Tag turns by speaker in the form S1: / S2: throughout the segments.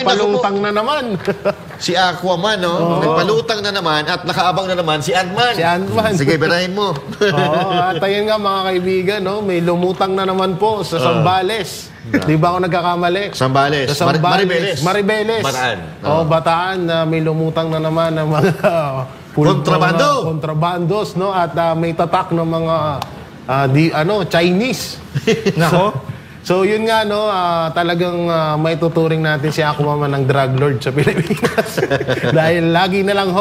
S1: Palutang na naman.
S2: Si Aquaman, no? Nagpalutang na naman at nakaabang na naman si Ant-Man.
S1: Si Ant-Man.
S2: Sige, birahin mo.
S1: At ayun nga mga kaibigan, no? May lumutang na naman po sa Zambales. Di ba ako nagkakamali?
S2: Zambales.
S1: Sa Zambales. Maribeles.
S2: Bataan.
S1: Bataan na may lumutang na naman ng mga kontrabandos, no? At may tatak ng mga Chinese. Nako. So yun nga, no, talagang may tuturing natin si Aquaman ng drug lord sa Pilipinas. Dahil lagi na lang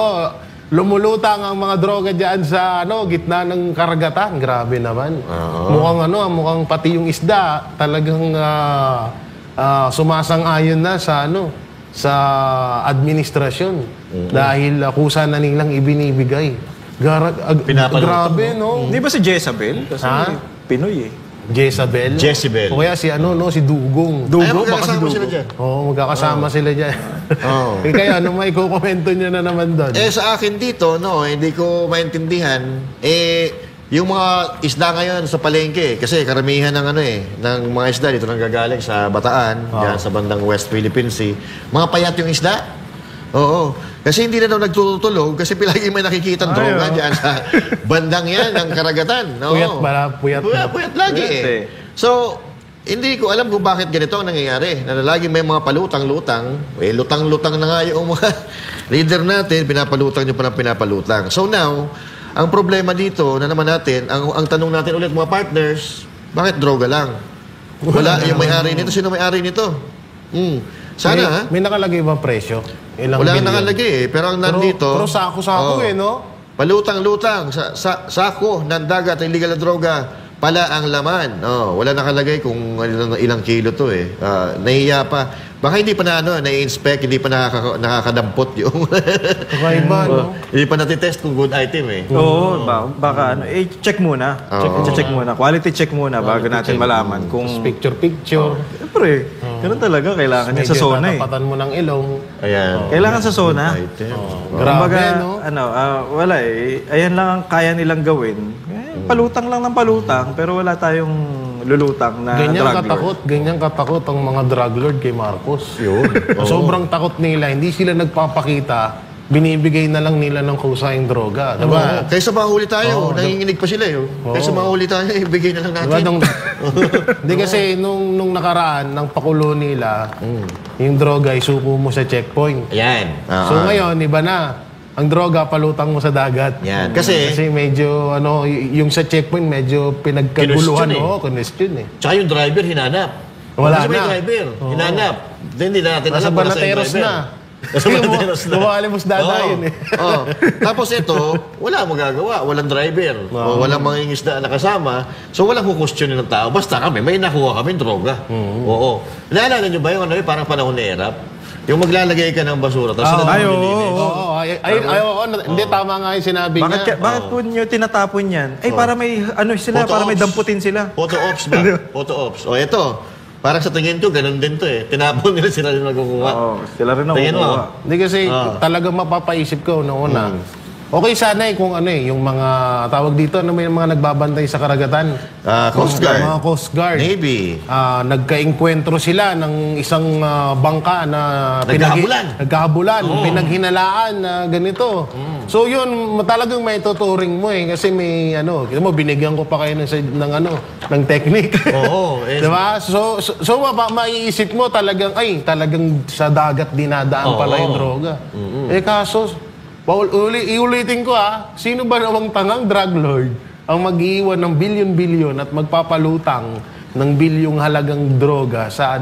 S1: lumulutang ang mga droga dyan sa gitna ng karagatan. Grabe naman. Mukhang pati yung isda talagang sumasang-ayon na sa sa administrasyon. Dahil kusa na nilang ibinibigay. Grabe, no?
S3: Di ba si Jezabel? Kasi Pinoy eh.
S1: Jezabel.
S2: Jezebel.
S1: O kaya si si Dugong.
S2: Dugong? Baka si Dugong. Sila dyan.
S1: Magkakasama sila dyan. Kaya may kukomento nyo na naman doon?
S2: Sa akin dito, hindi ko maintindihan. Yung mga isda ngayon sa palengke, kasi karamihan ng mga isda dito nang gagaling sa Bataan, yan sa bandang West Philippine Sea. Mga payat yung isda. Oo. Kasi hindi na daw nagtutulog kasi palagi may nakikita droga dyan sa bandang yan ng karagatan. Puyat lagi eh. So, hindi ko alam kung bakit ganito ang nangyayari. Na lagi may mga palutang-lutang. Lutang-lutang na nga yung mga leader natin. Pinapalutang nyo pa ng pinapalutang. So now, ang problema dito na naman natin, ang tanong natin ulit mga partners, bakit droga lang? Wala yung may-ari nito. Sino may-ari nito? Sana,
S1: may nakalagay ba presyo?
S2: Wala nang nakalagay eh. Pero ang nandito...
S1: Pero sako-sako no?
S2: Palutang-lutang. Sako ng dagat, illegal na droga, pala ang laman. Wala nakalagay kung ilang kilo to eh. Nahiya pa. Baka hindi pa na-inspect, hindi pa nakakadampot yung... Hindi pa natitest kung good item eh.
S3: Oo, baka check muna. Check muna. Quality check muna bago natin malaman kung...
S1: Picture-picture.
S3: Siyempre, ganun talaga. Kailangan niya sa zona eh.
S1: Medyo mo ng ilong.
S2: Ayan.
S3: Kailangan sa zona.
S1: Grabe, no?
S3: Wala eh. Ayan lang ang kaya nilang gawin. Palutang lang ng palutang, pero wala tayong lulutang na drug lord.
S1: Ganyan katakot ang mga drug lord kay Marcos.
S2: Yun.
S1: Sobrang takot nila. Hindi sila nagpapakita. Binibigay na lang nila ng kusahing droga. Diba?
S2: Kaysa mahuli tayo, nanginginig pa sila eh. Kaysa mahuli tayo, ibigay na lang natin.
S1: Hindi kasi nung nakaraan, ng pakulo nila, yung droga, isuko mo sa checkpoint.
S2: Ayan.
S1: So ngayon, iba na. Ang droga, palutang mo sa dagat.
S2: Yan. Kasi
S1: medyo, yung sa checkpoint, medyo pinagkaguluhan. Congestion eh.
S2: Tsaka yung driver, hinanap.
S1: Wala na.
S2: May driver, hinanap. Hindi natin alam kung nasa yung driver. Nasa Banateros na.
S1: Lumalimos dada yun eh.
S2: Tapos ito, wala magagawa. Walang driver. Walang mangingisda na kasama. So walang kukwestiyonin ng tao. Basta kami, may nakuha kami droga. Oo. Naalala nyo ba yung parang panahon ni Erap? Yung maglalagay ka ng basura, tapos
S1: hindi, tama nga yung sinabi niya.
S3: Bakit po nyo tinatapon yan? Para may, para may damputin sila.
S2: Photo ops ba? Photo ops. Ito. Parang sa tingin ko, ganun din to eh. Tinapon nila, sila rin nagkukuha.
S3: Sila rin nagkukuha.
S1: Hindi kasi talagang mapapaisip ko noong una. Okay sana kung yung mga tawag dito may mga nagbabantay sa karagatan.
S2: Coast Guard.
S1: Mga Coast Guard.
S2: Navy.
S1: Nagka-enkwentro sila ng isang bangka na nagkahabulan. Pinaghinalaan na ganito. So yun, talagang may tuturing mo eh. Kasi may binigyan ko pa kayo ng technique.
S2: Oo.
S1: Diba? So maiisip mo talagang sa dagat dinadaan pala yung droga. Kaso, iulitin ko sino ba namang tangang drug lord ang mag-iiwan ng bilyon-bilyon at magpapalutang ng bilyong halagang droga sa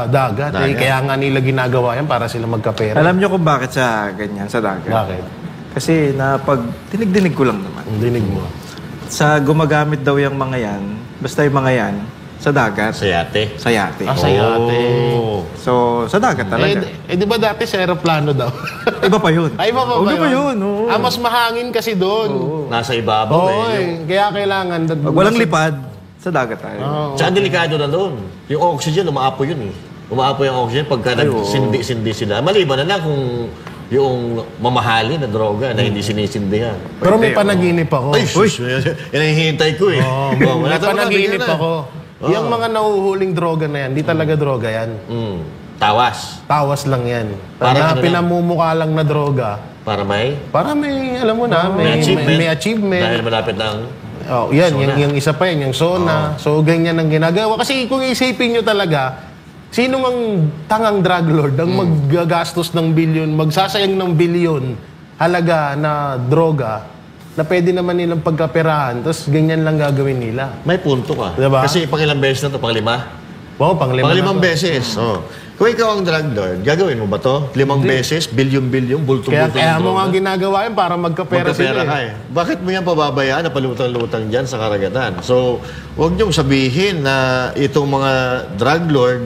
S1: dagat. Kaya nga nila ginagawa yan para sila magkapera.
S3: Alam nyo kung bakit sa ganyan, sa dagat?
S1: Bakit?
S3: Kasi dinig ko lang naman.
S1: Dinig mo.
S3: Sa gumagamit daw yung mga yan, basta yung mga yan, sa dagat.
S2: Sa yate.
S3: Sa yate.
S1: Sa yate.
S3: So, sa dagat talaga.
S1: Di ba dati sa aeroplano daw?
S3: Iba pa yun.
S1: Iba pa yun? Mas mahangin kasi doon.
S2: Nasa ibabaw
S1: Kaya kailangan...
S3: Walang lipad, sa dagat tayo.
S2: Tsaka delikado na doon. Yung oxygen, umaapo yun eh. Umaapo yung oxygen pagka nagsindi-sindi sila. Maliban na lang kung yung mamahalin na droga na hindi sinisindihan.
S1: Pero may panaginip ako.
S2: Ay, yan ang hihintay ko eh.
S1: May panaginip ako. Yung mga nahuhuling droga na yan, di talaga droga yan.
S2: Tawas.
S1: Tawas lang yan.
S2: Parang
S1: Na
S2: ano lang?
S1: pinamumukha lang na droga.
S2: Para may
S1: Para may, alam mo na, may achievement.
S2: Dahil malapit ng...
S1: Oh, yan, yung isa pa yan, yung SONA. So, ganyan ang ginagawa. Kasi kung isipin nyo talaga, sino ang tangang drug lord ang maggagastos ng bilyon, magsasayang ng bilyon halaga na droga na pwede naman nilang pagkaperahan, tapos ganyan lang gagawin nila.
S2: May punto ka.
S1: Diba?
S2: Kasi pangilang beses na to, panglima?
S1: Oo, pang-lima
S2: Panglimang
S1: na to.
S2: beses. Oh. Kung ikaw ang drug lord, gagawin mo ba to? 5 beses, bilyon-bilyon, bulto-bulto
S1: Kaya
S2: ng
S1: mo
S2: droga?
S1: nga ginagawa yun para magkapera
S2: Magkapera
S1: sila
S2: ka
S1: eh.
S2: Bakit mo yan pababayaan na palutang-lutang dyan sa karagatan? So, huwag niyong sabihin na itong mga drug lord,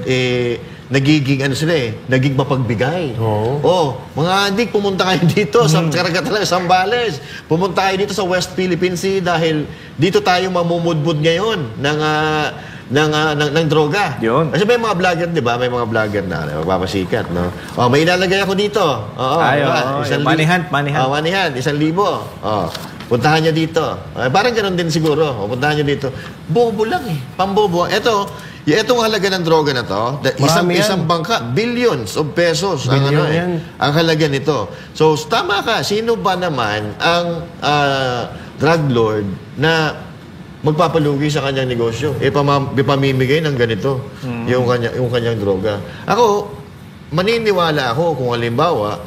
S2: nagiging ano sila naging mapagbigay. Oh, mga adik, pumunta kayo dito sa karagatan ng Zambales. Pumunta kayo dito sa West Philippine Sea dahil dito tayo mamumudbud ngayon ng droga.
S3: Yun.
S2: Kasi may mga vlogger, di ba? May mga vlogger na magpapasikat, no? Oh, may ilalagay ako dito. Oo.
S3: Ay,
S2: diba?
S3: oo.
S2: Isang
S3: Money
S2: li-
S3: hunt, money hunt.
S2: Oh, money hunt, 1,000. Oh. Puntahan niyo dito. Parang ganoon din siguro. Puntahan niyo dito. Bobo lang eh. Pambobo. Itong halaga ng droga na to,
S1: Marami yan.
S2: isang bangka, billions of pesos ang
S1: Billion yan.
S2: ang halaga nito. So, tama ka. Sino ba naman ang drug lord na magpapalugi sa kanyang negosyo? Pamimigay ng ganito yung kanyang droga. Ako, maniniwala ako kung halimbawa,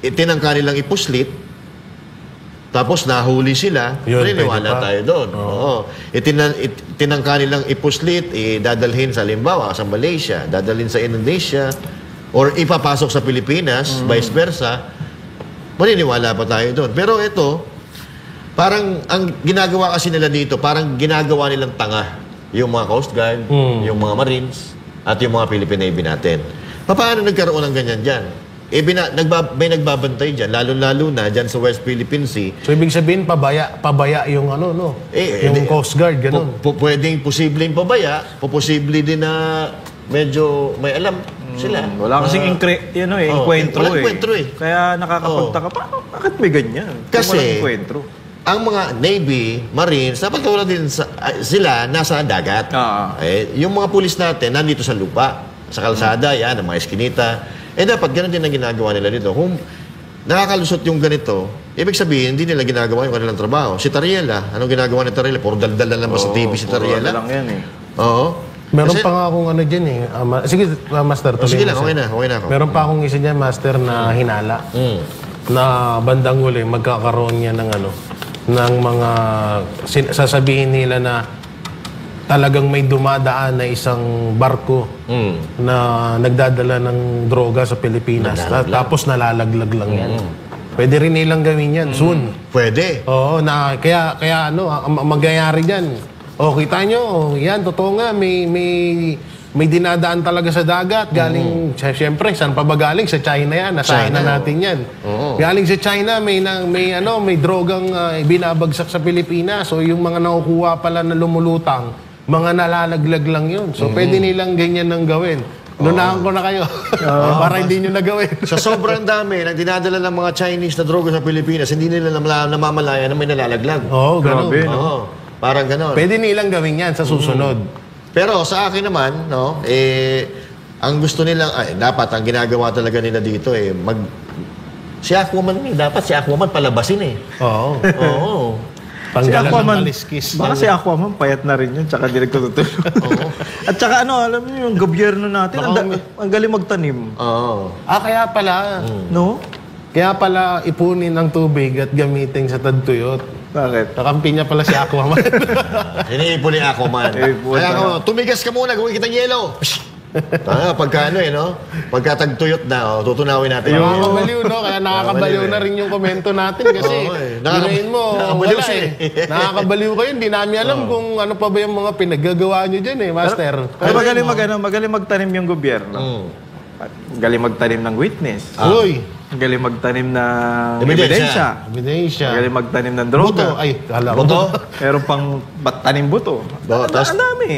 S2: tinangka nilang ipuslit, tapos nahuli sila,
S1: Yun,
S2: maniniwala
S1: pwede pa.
S2: tayo doon. Oo. Tinangka nilang ipuslit, dadalhin sa halimbawa sa Malaysia, dadalhin sa Indonesia, or ipapasok sa Pilipinas, vice versa, maniniwala pa tayo doon. Pero ito, parang ang ginagawa kasi nila dito, parang ginagawa nilang tanga yung mga Coast Guard, yung mga Marines, at yung mga Philippine Navy natin. Paano nagkaroon ng ganyan dyan? May nagbabantay dyan, lalo-lalo na dyan sa West Philippine Sea.
S1: So, ibig sabihin, pabaya yung ano, no? Yung Coast Guard, ganun.
S2: Pwedeng posibleng pabaya, posible din na medyo may alam sila.
S3: Wala kasing enkwentro
S2: walang enkwentro eh.
S3: Kaya nakakapagtaka, bakit may ganyan?
S2: Kasi,
S3: walang enkwentro.
S2: ang mga Navy, Marines, dapat wala din sila nasa dagat. Yung mga pulis natin, nandito sa lupa, sa kalsada, yan, ang mga eskinita. Dapat ganun din ang ginagawa nila dito. Kung nakakalusot yung ganito, ibig sabihin, hindi nila ginagawa yung kanilang trabaho. Si Tariela, anong ginagawa ni Tariela? Puro daldal na naman sa TV si Tariela.
S3: Lang yan eh.
S2: Oo.
S1: Meron
S2: Kasi-
S1: pa nga akong ano dyan eh. Sige, Master.
S2: Sige
S1: tuloy
S2: lang,
S1: mo, sir.
S2: okay na ako.
S1: Meron pa akong isa dyan, Master, na hinala. Na bandang huli, magkakaroon niya ng ano, ng mga sasabihin nila na talagang may dumadaan na isang barko na nagdadala ng droga sa Pilipinas. Tapos nalalaglag lang yan. Pwede rin nilang gawin yan soon.
S2: Pwede.
S1: Oo, kaya ano, ang mangyayari diyan. Oh, kita nyo, yan, totoo nga, may dinadaan talaga sa dagat. Galing, siyempre, saan pa ba galing? Sa China yan, nasahin na natin yan. Galing sa China, may drogang binabagsak sa Pilipinas. So, yung mga nakukuha pala na lumulutang, mga nalalaglag lang yun. So, pwede nilang ganyan nang gawin. Lunahan ko na kayo. Para hindi nyo nagawin.
S2: Sa sobrang dami ng dinadala ng mga Chinese na droga sa Pilipinas, hindi nila namamalaya na may nalalaglag.
S1: Oo, ganun.
S3: Grabe, no?
S2: Oo. Parang ganon.
S1: Pwede nilang gawin yan sa susunod.
S2: Pero sa akin naman, no, ang gusto nilang, dapat, ang ginagawa talaga nila dito, si Aquaman, dapat si Aquaman palabasin eh.
S1: Oo.
S2: Oo.
S1: Panggalan ng
S3: Aquaman,
S1: kaliskis.
S3: baka si Aquaman, payat na rin yun, tsaka di nagtutulog. At tsaka alam niyo, yung gobyerno natin, ang galing magtanim.
S2: Oo.
S1: Kaya pala.
S3: No?
S1: Kaya pala ipunin ang tubig at gamitin sa tagtuyot.
S3: Bakit?
S1: Kakampi niya pala si Aquaman.
S2: Iniipon ni Aquaman. Kaya ako, tumigas ka muna, gawin kitang yelo. Pagka no? Pagka tagtuyot na, tutunawin natin.
S1: Nakakabaliw, no? Kaya nakakabaliw na rin yung komento natin kasi ginayin mo,
S2: nakakabaliw
S1: wala
S2: siya
S1: eh. Nakakabaliw kayo. Hindi namin alam kung ano pa ba yung mga pinaggagawa nyo dyan eh, Master.
S3: Pero magaling magtanim yung gobyerno. Galing magtanim ng witness.
S1: Uy!
S3: Galing magtanim ng
S2: Ebidensya.
S1: Ebidensya.
S3: Galing magtanim ng
S1: Buto.
S3: droga.
S1: Ay, kala ko.
S2: Buto?
S3: Meron pang tanim buto.
S2: Tas-
S3: Ang dami.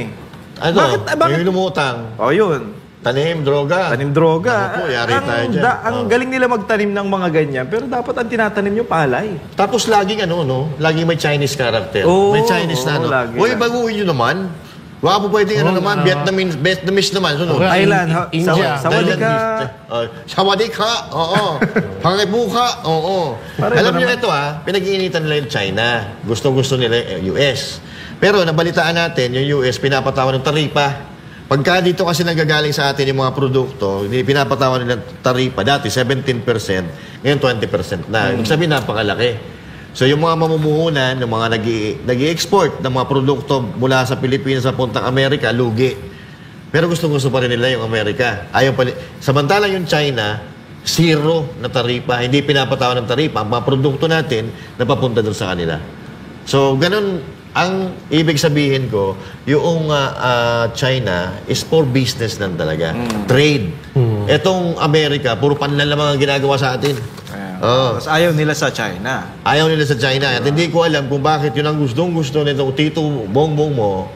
S2: Ano?
S3: Bakit?
S2: Yung lumutang.
S3: O yun.
S2: Tanim, droga.
S3: Tanim droga.
S2: Naku po, yari tayo dyan.
S3: Ang galing nila magtanim ng mga ganyan, pero dapat ang tinatanim yung palay.
S2: Tapos laging laging may Chinese character.
S3: Oo,
S2: may Chinese na
S3: oo, lagi
S2: Uy,
S3: lang.
S2: baguhin nyo naman. Baka po pwede naman, Vietnamese naman, sunod.
S1: Okay.
S3: Thailand,
S1: India.
S3: Sawadika.
S2: Sawadika, oo. Pangibuka, oo. Alam niyo ito pinag-iinitan nila yung China. Gusto nila yung US. Pero nabalitaan natin, yung US pinapatawan ng taripa. Pagka dito kasi nanggagaling sa atin yung mga produkto, pinapatawan nila ng taripa. Dati 17%, ngayon 20% na. Ibig sabihin, napakalaki. So yung mga mamumuhunan, yung mga nag-i-export ng mga produkto mula sa Pilipinas sa puntang Amerika, lugi. Pero gusto pa rin nila yung Amerika. Samantalang yung China, zero na taripa. Hindi pinapatawan ng taripa. Ang mga produkto natin, napapunta doon sa kanila. So ganun, ang ibig sabihin ko, yung China is for business lang talaga. Trade. Etong Amerika, puro panlan lang mga ginagawa sa atin.
S3: Tapos ayaw nila sa China.
S2: Ayaw nila sa China. At hindi ko alam kung bakit yun ang gustong-gusto nitong Tito Bongbong mo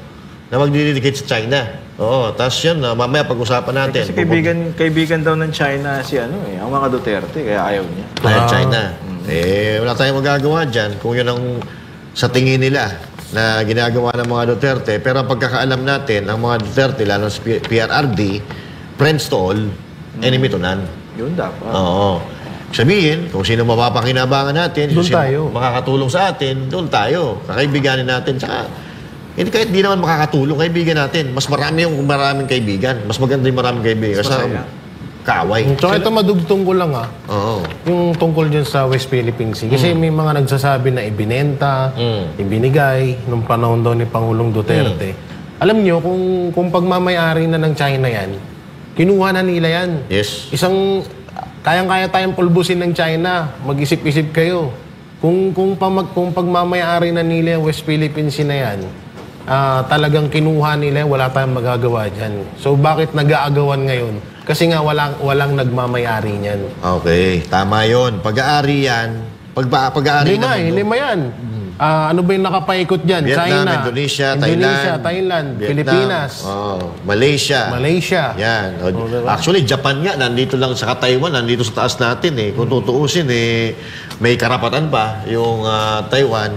S2: na magdidedicate sa China. Oo, tapos yun, mamaya pag-usapan natin.
S3: Kasi kaibigan daw ng China si ang mga Duterte, kaya ayaw niya.
S2: China. Wala tayong magagawa dyan kung yun ang sa tingin nila na ginagawa ng mga Duterte. Pero ang pagkakaalam natin, ang mga Duterte, lalo sa PRRD, friends to all, enemy to none.
S3: Yun dapat.
S2: Oo. Sabihin, kung sino mapapakinabangan natin,
S1: doon
S2: sino
S1: tayo.
S2: makakatulong sa atin, doon tayo. Kakaibiganin natin. Tsaka, hindi kahit di naman makakatulong, kaibigan natin. Mas marami yung maraming kaibigan. Mas maganda yung maraming kaibigan. Kasi kaaway.
S1: So ito madugtong ko lang
S2: Oo.
S1: yung tungkol dyan sa West Philippine Sea. Kasi may mga nagsasabi na ibinenta, ibinigay nung panahon daw ni Pangulong Duterte. Alam nyo, kung pagmamayari na ng China yan, kinuha na nila yan.
S2: Yes.
S1: Kayang-kaya tayong pulbusin ng China. Mag-isip-isip kayo. Kung pagmamayari na nila yung West Philippine Sea na yan, talagang kinuha nila, wala tayong magagawa dyan. So bakit nag-aagawan ngayon? Kasi nga walang nagmamayari niyan.
S2: Okay, tama yun. Pag-aari yan, pag-aari ng mundo.
S1: Lima yan. Ano ba yung nakapaikot dyan?
S2: Vietnam,
S1: China,
S2: Indonesia,
S1: Thailand,
S2: Vietnam,
S1: Pilipinas,
S2: Malaysia.
S1: Yan.
S2: Diba? Actually, Japan nga, nandito lang sa Taiwan, nandito sa taas natin Kung tutuusin, may karapatan pa yung Taiwan.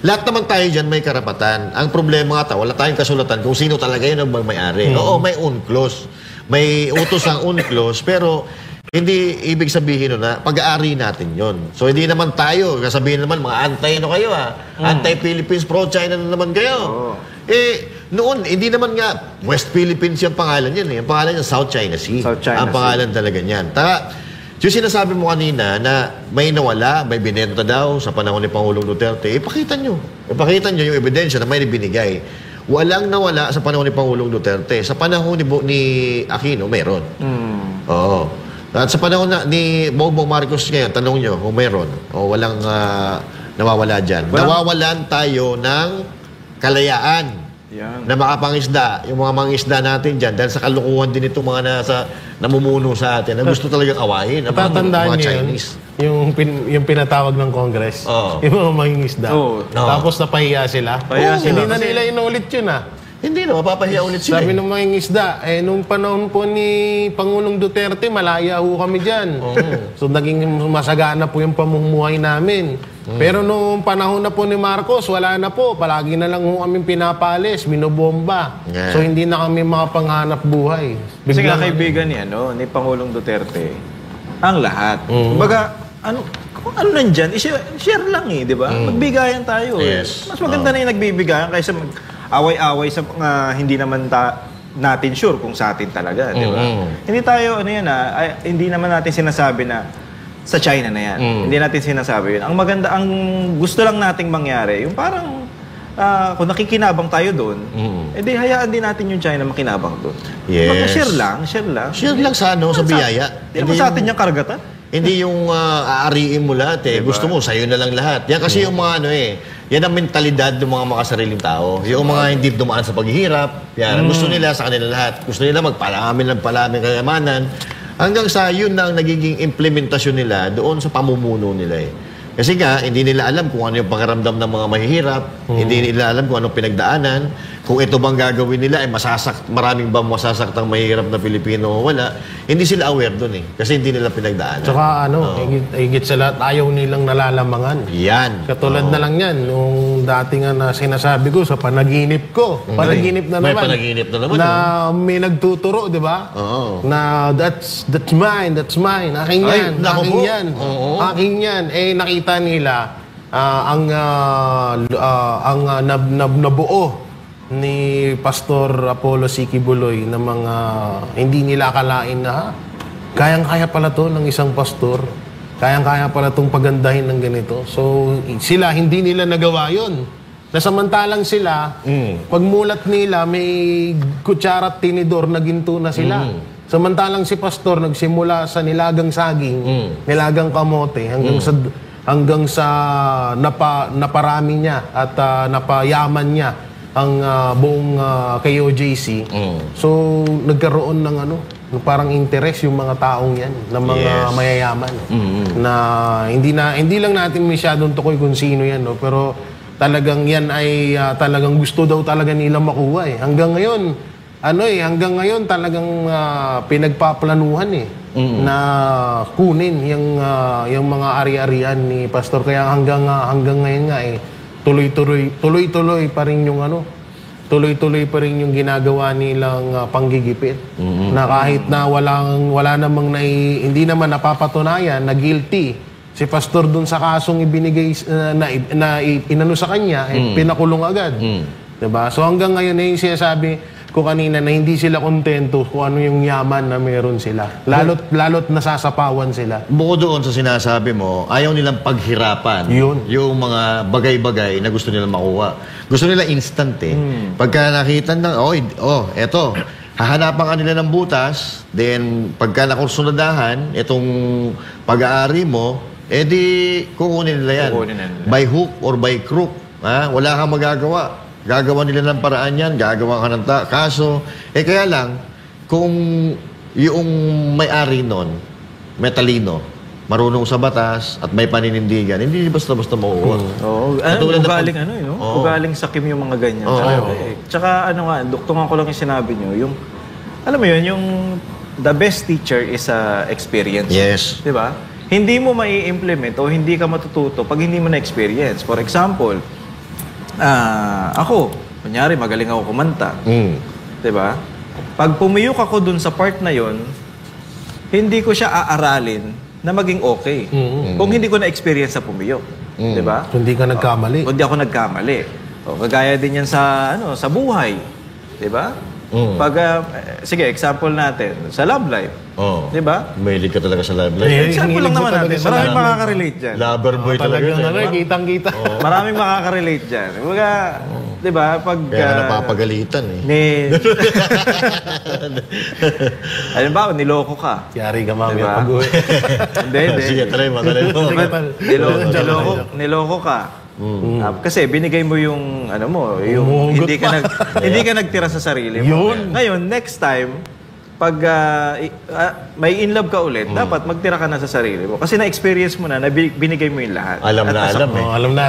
S2: Lahat naman tayo dyan may karapatan. Ang problema nga wala tayong kasulatan kung sino talaga yun ang may-ari. Oo, may UNCLOS. May utos ang UNCLOS, pero hindi ibig sabihin na pag-aari natin yon. So hindi naman tayo, kasabihin naman mga kayo anti-Philippines, pro-China na naman kayo. Noon, hindi naman nga West Philippines yung pangalan yan. Ang pangalan niya South China Sea.
S3: South China
S2: ang pangalan talaga niyan. Yung sinasabi mo kanina na may nawala, may binenta daw sa panahon ni Pangulong Duterte, ipakita nyo yung ebidensya na may binigay. Walang nawala sa panahon ni Pangulong Duterte. Sa panahon ni Aquino, meron. Oo. At sa panahon ni Bongbong Marcos ngayon, tanong nyo kung meron o walang nawawala dyan. Nawawalan tayo ng kalayaan na makapangisda. Yung mga mangisda natin dyan, dahil sa kalukuhan din itong mga namumuno sa atin na gusto talagang awayin ang mga Chinese.
S1: Yung pinatawag ng Congress. Yung mga mangingisda. Tapos napahiya sila. Hindi na nila inulit yun
S2: Hindi na, mapapahiya ulit sila.
S1: Sabi ng mga ingisda, nung panahon po ni Pangulong Duterte, malaya ho kami dyan. So naging masagana po yung pamumuhay namin. Pero nung panahon na po ni Marcos, wala na po. Palagi na lang ho kami pinapalis, minobomba. So hindi na kami makapanghanap buhay.
S3: Kasi nga kaibigan ni Pangulong Duterte, ang lahat. Kumbaga, kung ano nandyan, share lang di ba? Magbigayan tayo.
S2: Yes.
S3: Mas maganda na yung nagbibigayan kaysa away-away sa hindi naman natin sure kung sa atin talaga, di ba? Hindi tayo, hindi naman natin sinasabi na sa China na yan. Hindi natin sinasabi yun. Ang maganda, ang gusto lang nating mangyari, yung parang kung nakikinabang tayo doon, edi hayaan din natin yung China makinabang doon.
S2: Yes.
S3: Share lang.
S2: Share lang sa biyaya.
S3: Hindi naman sa atin yung karagatan.
S2: Hindi yung aariin mo lahat Diba? Gusto mo, sa'yo na lang lahat. Yan kasi yung mga yan ang mentalidad ng mga makasariling tao. Yung mga hindi dumaan sa paghihirap. Yan, gusto nila sa kanila lahat. Gusto nila magpalamin kayamanan. Hanggang sa yun na ang nagiging implementasyon nila doon sa pamumuno nila Kasi nga, hindi nila alam kung ano yung pakiramdam ng mga mahihirap. Hindi nila alam kung anong pinagdaanan. kung ito bang gagawin nila, ay maraming bang masasaktang mahirap na Pilipino o wala, hindi sila aware doon eh. Kasi hindi nila pinagdaanan.
S1: Tsaka higit sa lahat, ayaw nilang nalalamangan.
S2: Yan.
S1: Katulad na lang yan, nung dati nga na sinasabi ko sa panaginip ko. Panaginip na
S2: May
S1: naman.
S2: panaginip na naman.
S1: Na may nagtuturo, di ba?
S2: Oo.
S1: Na that's mine. Aking
S2: Ay,
S1: yan.
S2: naku
S1: Aking
S2: po.
S1: yan.
S2: Oo.
S1: Aking yan. Eh, nakita nila ang nabuo ni Pastor Apollo C. Kibuloy na mga hindi nila akalain na kayang-kaya pala to ng isang pastor. Kayang-kaya pala itong pagandahin ng ganito. So, sila, hindi nila nagawa yun. Nasamantalang sila, pagmulat nila, may kutsara at tinidor na ginto na sila. Samantalang si pastor nagsimula sa nilagang saging, nilagang kamote, hanggang sa naparami niya at napayaman niya ang buong KOJC. So, nagkaroon ng parang interest yung mga taong yan, ng mga mayayaman. Na hindi lang natin masyadong tukoy kung sino yan, no? Pero talagang yan ay talagang gusto daw talaga nila makuha eh. Hanggang ngayon talagang pinagpaplanuhan na kunin yung mga ari-arian ni Pastor. Kaya hanggang ngayon nga tuloy-tuloy pa rin yung tuloy-tuloy pa rin yung ginagawa nilang panggigipit. Na kahit na wala namang hindi naman napapatunayan na guilty si pastor dun sa kasong ibinigay na inano sa kanya, pinakulong agad. Diba? So hanggang ngayon yung sinasabi ko kanina na hindi sila kontento kung ano yung yaman na meron sila. Lalo't nasasapawan sila.
S2: Bukod doon sa sinasabi mo, ayaw nilang paghirapan yung mga bagay-bagay na gusto nilang makuha. Gusto nila instant eh. Pagka nakita ng, eto, hahanapan ka nila ng butas, then pagka nakonsuladahan, itong pag-aari mo, di kukunin nila yan. By hook or by crook. Wala kang magagawa. Gagawa nila ng paraan yan, gagawa ka ng kaso. Kaya lang, kung yung may-ari nun, may talino, marunong sa batas, at may paninindigan, hindi basta-basta mauuot.
S3: Ugaling sakim yung mga ganyan. Tsaka duktungan ko lang yung sinabi nyo, alam mo yun, yung the best teacher is experience.
S2: Yes.
S3: Diba? Hindi mo mai-implement o hindi ka matututo pag hindi mo na-experience. For example, ako, kunyari, magaling ako kumanta. Diba? Pag pumiyok ako dun sa part na yon, hindi ko siya aaralin na maging okay. Kung hindi ko na-experience sa pumiyok. Diba?
S1: Hindi ka nagkamali.
S3: Hindi ako nagkamali. Kagaya din yan sa buhay. Diba? Pag, sige, example natin, sa love life. Diba?
S2: Mahilig ka talaga sa love life.
S3: Example lang naman natin. Maraming makaka-relate dyan.
S2: Lover boy talaga.
S1: Kitang-kita.
S3: Maraming makaka-relate dyan. Kumbaga, di ba, pag...
S2: Kaya napapagalitan
S3: Halimbawa, niloko ka.
S1: Yari ka mamaya
S3: Diba?
S1: pag-uwi.
S3: Hindi.
S2: Sige, try mo.
S3: Niloko ka. Kasi binigay mo yung yung hindi ka nagtira sa sarili mo. Ngayon, next time, pag may in love ka ulit, dapat magtira ka na sa sarili mo. Kasi na-experience mo na binigay mo yung lahat.
S2: Alam na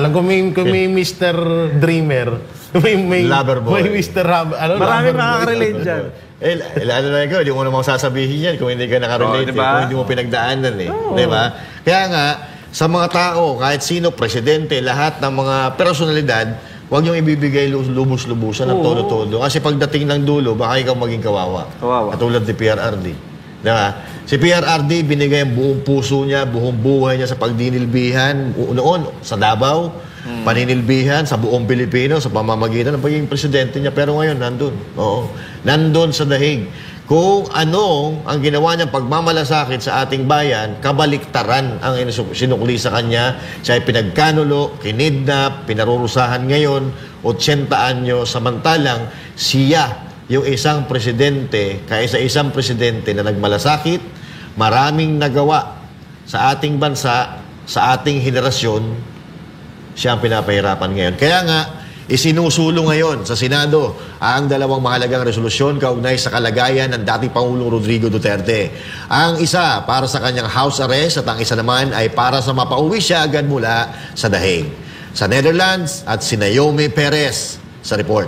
S2: alam.
S1: Kung may Mr. Dreamer, may
S2: Lover boy.
S1: May Mr.
S3: Maraming nakaka-relate dyan.
S2: Lalo na ikaw, hindi mo namang sasabihin yan kung hindi ka nakarelate,
S3: diba?
S2: kung hindi mo pinagdaanan Diba? Kaya nga, sa mga tao, kahit sino, presidente, lahat ng mga personalidad, huwag niyong ibibigay lubos-lubusan ng todo-todo. Kasi pagdating ng dulo, baka ikaw maging kawawa. Katulad ni PRRD. Diba? Si PRRD, binigay ang buong puso niya, buong buhay niya sa pagdinilbihan. Noon, sa Davao, paninilbihan sa buong Pilipino, sa pamamagitan ng pagiging presidente niya. Pero ngayon, nandun. Nandun sa dahig. Kung ano ang ginawa niyang pagmamalasakit sa ating bayan, kabaliktaran ang sinukli sa kanya. Siya ay pinagkanulo, kinidnap, pinarurusahan ngayon, 80 anyo, samantalang siya, yung isang presidente, kaisa-isang presidente na nagmalasakit, maraming nagawa sa ating bansa, sa ating henerasyon, siya ang pinapahirapan ngayon. Kaya nga, isinusulong ngayon sa Senado ang dalawang mahalagang resolusyon kaugnay sa kalagayan ng dating Pangulong Rodrigo Duterte. Ang isa para sa kanyang house arrest at ang isa naman ay para sa mapauwi siya agad mula sa dahig. Sa Netherlands at si Naomi Perez sa report.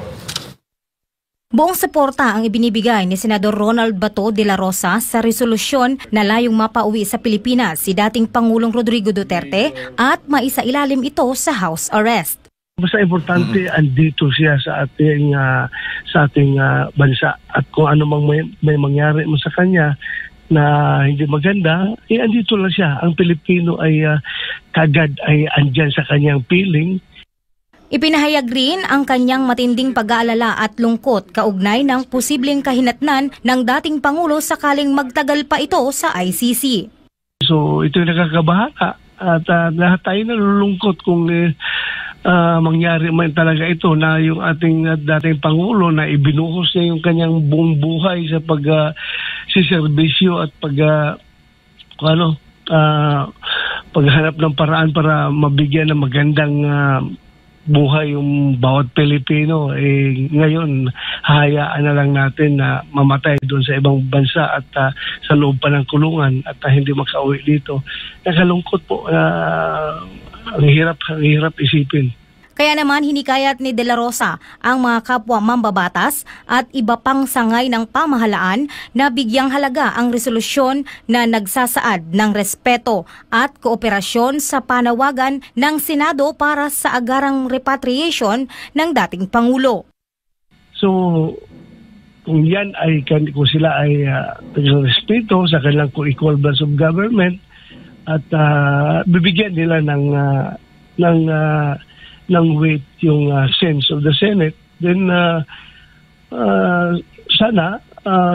S4: Buong suporta ang ibinibigay ni Senador Ronald Bato de la Rosa sa resolusyon na layong mapauwi sa Pilipinas si dating Pangulong Rodrigo Duterte at maisailalim ito sa house arrest.
S5: Basta importante andito siya sa ating bansa at kung ano mang may mangyari mo sa kanya na hindi maganda, andito lang siya. Ang Pilipino ay kagad ay andyan sa kanyang piling.
S4: Ipinahayag rin ang kanyang matinding pag-aalala at lungkot kaugnay ng posibleng kahinatnan ng dating Pangulo sakaling magtagal pa ito sa ICC.
S5: So ito yung nakakabahala at lahat tayo nalulungkot kung mangyari man talaga ito na yung ating dating Pangulo na ibinuhos niya yung kanyang buong buhay sa pagsiservisyo at paghanap ng paraan para mabigyan ng magandang buhay yung bawat Pilipino. Ngayon, hahayaan na lang natin na mamatay doon sa ibang bansa at sa loob pa ng kulungan at hindi makauwi dito. Nakalungkot po. Ang hirap isipin.
S4: Kaya naman hinikayat ni De La Rosa ang mga kapwa mambabatas at iba pang sangay ng pamahalaan na bigyang halaga ang resolusyon na nagsasaad ng respeto at kooperasyon sa panawagan ng Senado para sa agarang repatriation ng dating Pangulo.
S5: So, kung yan ay, kung sila ay respeto sa kanilang co-equal branch of government at bibigyan nila ng weight yung sense of the Senate, then sana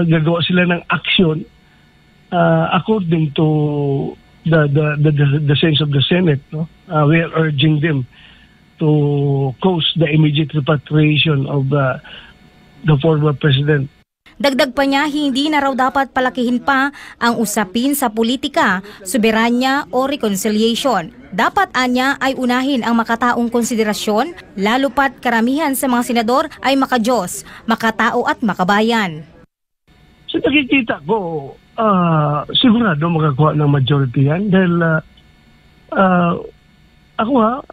S5: gagawa sila ng action according to the sense of the Senate. No? We are urging them to cause the immediate repatriation of the former president.
S4: Dagdag pa niya, hindi na raw dapat palakihin pa ang usapin sa politika, soberanya o reconciliation. Dapat anya ay unahin ang makataong konsiderasyon, lalo pat karamihan sa mga senador ay makadiyos, makatao at makabayan.
S5: Sa nakikita ko, sigurado makakuha ng majority yan dahil ako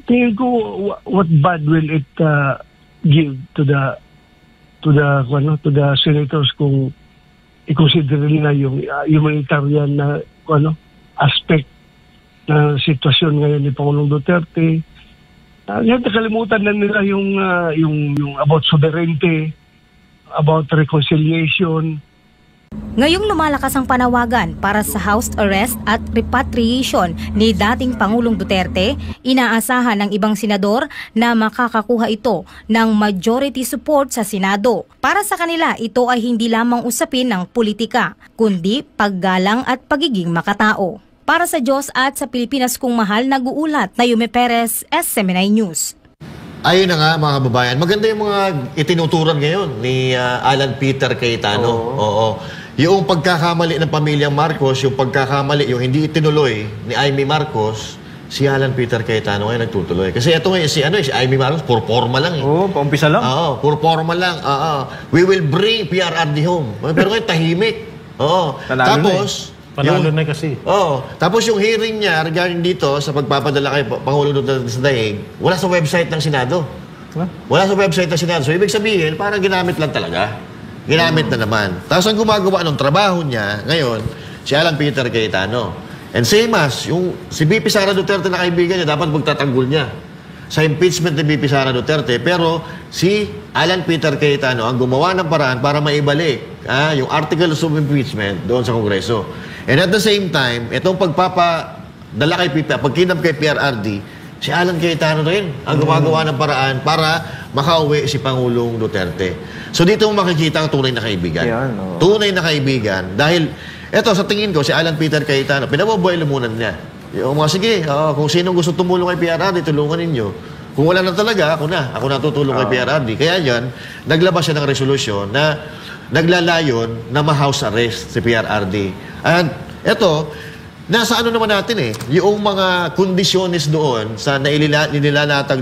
S5: tingin ko what bad will it give to the senators kung i-consider nila yung humanitarian na aspect na sitwasyon ngayon ni Pangulong Duterte. Nakalimutan na nila yung about sovereignty, about reconciliation.
S4: Ngayong lumalakas ang panawagan para sa house arrest at repatriation ni dating Pangulong Duterte, inaasahan ng ibang senador na makakakuha ito ng majority support sa Senado. Para sa kanila, ito ay hindi lamang usapin ng politika, kundi paggalang at pagiging makatao. Para sa Diyos at sa Pilipinas kung mahal, nag-uulat na Yume Perez, SMNI News.
S2: Ayun na nga mga kababayan, maganda yung mga itinuturan ngayon ni Alan Peter Cayetano. Oo. Yung pagkakamali ng pamilyang Marcos, yung pagkakamali, yung hindi itinuloy ni Amy Marcos, si Alan Peter Cayetano ay nagtutuloy. Kasi ito nga, si Amy Marcos, puro forma lang eh.
S3: Oo, paumpisa lang.
S2: Oo, puro forma lang. We will bring PRRD home. Pero ngayon, tahimik. Oo. Tapos,
S1: Panalo na kasi.
S2: Tapos yung hearing niya regarding dito sa pagpapadala kay Pangulo Duterte sa daig, wala sa website ng Senado. Wala sa website ng Senado. So ibig sabihin, parang ginamit lang talaga. Ginamit na naman. Tapos ang gumagawa ng trabaho niya ngayon, si Alan Peter Cayetano. And same as, yung si BP Sara Duterte na kaibigan niya, dapat magtatanggol niya sa impeachment ni BP Sara Duterte. Pero si Alan Peter Cayetano ang gumawa ng paraan para maibalik yung articles of impeachment doon sa Kongreso. And at the same time, itong pagpapadala kay pagkinap kay PRRD, si Alan Cayetano rin ang gumagawa ng paraan para makauwi si Pangulong Duterte. So dito mo makikita ang tunay na kaibigan. Tunay na kaibigan. Dahil, eto sa tingin ko, si Alan Peter Cayetano, pinababuhay lumunan niya. Yung mga, sige, kung sinong gusto tumulong kay PRRD, tulungan ninyo. Kung wala na talaga, ako na tutulong kay PRRD. Kaya yan, naglabas siya ng resolusyon na naglalayon na ma-house arrest si PRRD. At eto, nasa ano naman natin yung mga kondisyones doon sa nilalatag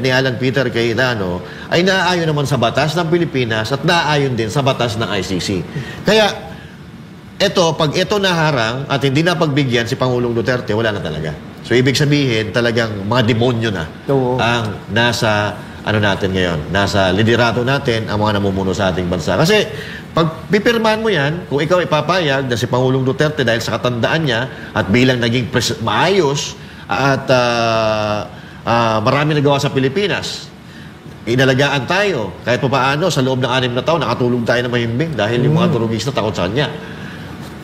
S2: ni Alan Peter Cayetano ay naaayon naman sa batas ng Pilipinas at naaayon din sa batas ng ICC. Kaya, pag ito naharang at hindi na pagbigyan si Pangulong Duterte, wala na talaga. So, ibig sabihin, talagang mga demonyo na ang nasa ano natin ngayon. Nasa liderato natin ang mga namumuno sa ating bansa. Kasi pag pipirmahan mo yan, kung ikaw ipapayag na si Pangulong Duterte dahil sa katandaan niya at bilang naging maayos at marami nagawa sa Pilipinas, inalagaan tayo. Kahit pa paano, sa loob ng 6 na taon, nakatulong tayo na mahimbing dahil yung mga turugista takot sa kanya.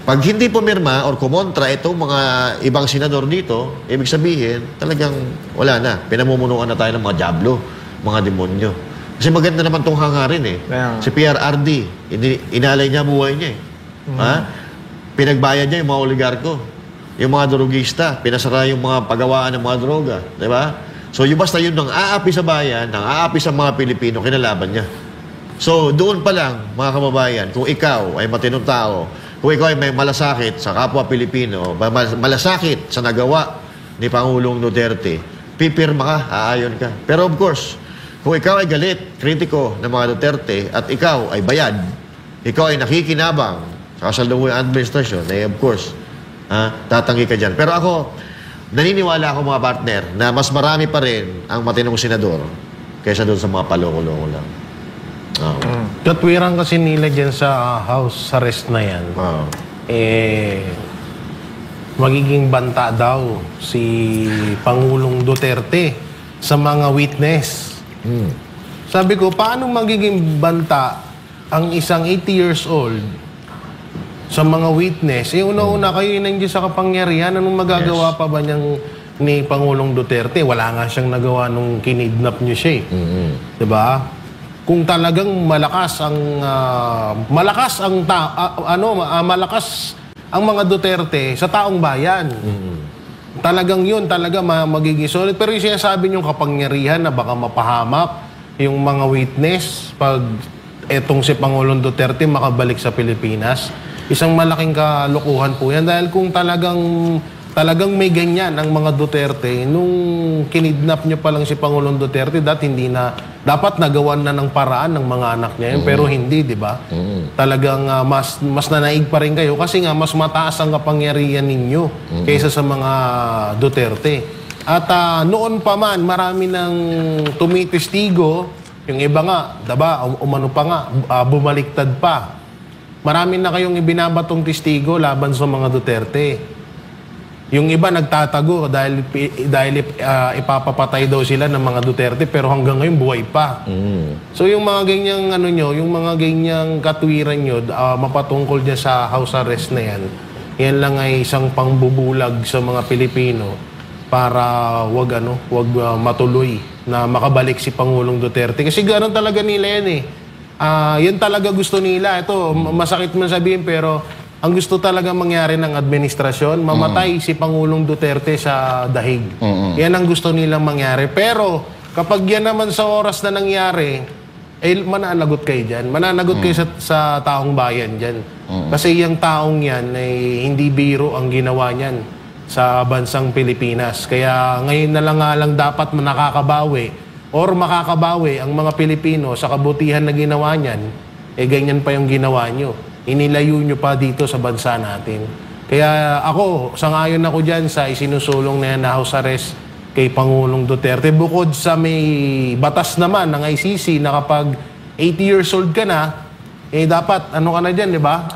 S2: Pag hindi pumirma or kumontra itong mga ibang senador dito, ibig sabihin, talagang wala na. Pinamumunuan na tayo ng mga diablo, mga demonyo. Kasi maganda naman itong hangarin eh. Si PRRD, inalay niya buhay niya eh. Ha? Pinagbayad niya yung mga oligarko. Yung mga drogista, pinasara yung mga pagawaan ng mga droga. Diba? So yung basta yun nang aapi sa bayan, nang aapi sa mga Pilipino, kinalaban niya. So doon pa lang, mga kababayan, kung ikaw ay matinong tao, kung ikaw ay may malasakit sa kapwa Pilipino, malasakit sa nagawa ni Pangulong Duterte, pipirma ka, aayon ka. Pero of course, kung ikaw ay galit, kritiko ng mga Duterte, at ikaw ay bayad, ikaw ay nakikinabang sa kasalukuyang administrasyon, eh of course, tatanggi ka dyan. Pero ako, naniniwala ako mga partner, na mas marami pa rin ang matinong senador kaysa doon sa mga paloko-loko lang.
S1: Katwiran kasi nila dyan sa house arrest na yan. Magiging banta daw si Pangulong Duterte sa mga witness. Sabi ko, paano magiging banta ang isang 80 years old sa mga witness? Una-una kayo nandiyan sa kapangyarihan. Anong magagawa pa ba niyang ni Pangulong Duterte? Wala nga siyang nagawa nung kinidnap niyo siya eh. Diba? Kung talagang malakas ang mga Duterte sa taong bayan. Talagang yun, talaga magiging solid. Pero yung sinasabi niyong kapangyarihan na baka mapahamak yung mga witness pag etong si Pangulong Duterte makabalik sa Pilipinas, isang malaking kalokohan po yan. Dahil kung talagang may ganyan ang mga Duterte, nung kinidnap niya pa lang si Pangulong Duterte, dapat nagawan na ng paraan ng mga anak niya yun, pero hindi, di ba? Talagang mas nanaig pa rin kayo kasi nga mas mataas ang kapangyarihan ninyo kaysa sa mga Duterte. At noon pa man, marami nang tumitestigo, yung iba nga, diba, umano pa nga, bumaliktad pa. Marami na kayong ibinabatong testigo laban sa mga Duterte. Yung iba nagtatago dahil ipapapatay daw sila ng mga Duterte pero hanggang ngayon buhay pa. So yung mga ganyang yung mga ganyang katwiran nyo, mapatungkol niya sa house arrest na yan lang ay isang pangbubulag sa mga Pilipino para wag matuloy na makabalik si Pangulong Duterte. Kasi ganoon talaga nila yan eh. Yan talaga gusto nila. Ito, masakit man sabihin pero ang gusto talaga mangyari ng administrasyon, mamatay si Pangulong Duterte sa dahig. Yan ang gusto nilang mangyari. Pero kapag yan naman sa oras na nangyari, mananagot kayo dyan. Mananagot kayo sa taong bayan dyan. Kasi yung taong yan ay hindi biro ang ginawa niyan sa bansang Pilipinas. Kaya ngayon na lang dapat nakakabawi or makakabawi ang mga Pilipino sa kabutihan na ginawa niyan, ganyan pa yung ginawa nyo. Inilayo nyo pa dito sa bansa natin. Kaya ako, sangayon ako dyan sa isinusulong na yan na house arrest kay Pangulong Duterte. Bukod sa may batas naman ng ICC na kapag 80 years old ka na, dapat, ka na dyan, di ba?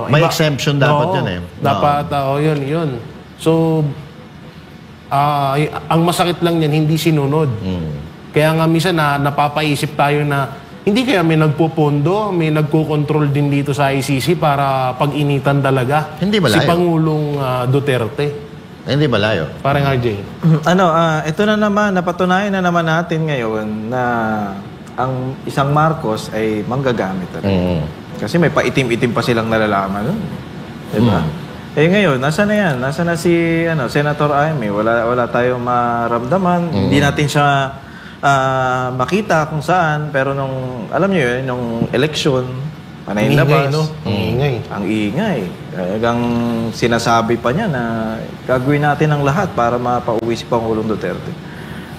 S2: May exemption dapat yan eh.
S1: Dapat, yun. So, ang masakit lang yan, hindi sinunod. Kaya nga minsan napapaisip tayo na hindi kaya may nagpupondo, may nagko-control din dito sa ICC para pag-initan talaga
S2: hindi malayo
S1: si Pangulong Duterte.
S2: Hindi malayo.
S1: Parang RJ.
S3: Ito na naman, napatunayan na naman natin ngayon na ang isang Marcos ay manggagamit. Kasi may paitim-itim pa silang nalalaman. Diba? Ngayon, nasa na yan? Nasa na si Senator Aimee? Wala tayong maramdaman. Hindi natin siya makita kung saan, pero alam niyo yun, nung eleksyon, panay labas. Ang ingay. Hanggang sinasabi pa niya na gagawin natin ang lahat para mapauwi si Pangulong Duterte.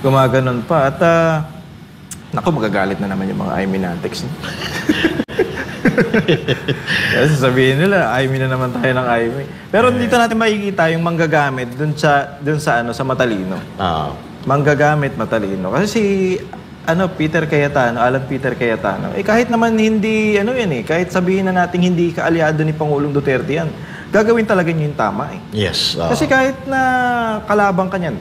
S3: Gumaganon pa. At, magagalit na naman yung mga Aiminatics. Kasi sabihin nila, Aimee na naman tayo ng Aimee. Pero dito natin makikita yung manggagamit dun sa matalino. Manggagamit, matalino. Kasi Peter Cayetano, Alan Peter Cayetano, kahit naman hindi, kahit sabihin na natin hindi ka-aliado ni Pangulong Duterte yan, gagawin talaga niyo yung tama eh.
S2: Yes.
S3: Kasi kahit na kalabang ka niyan,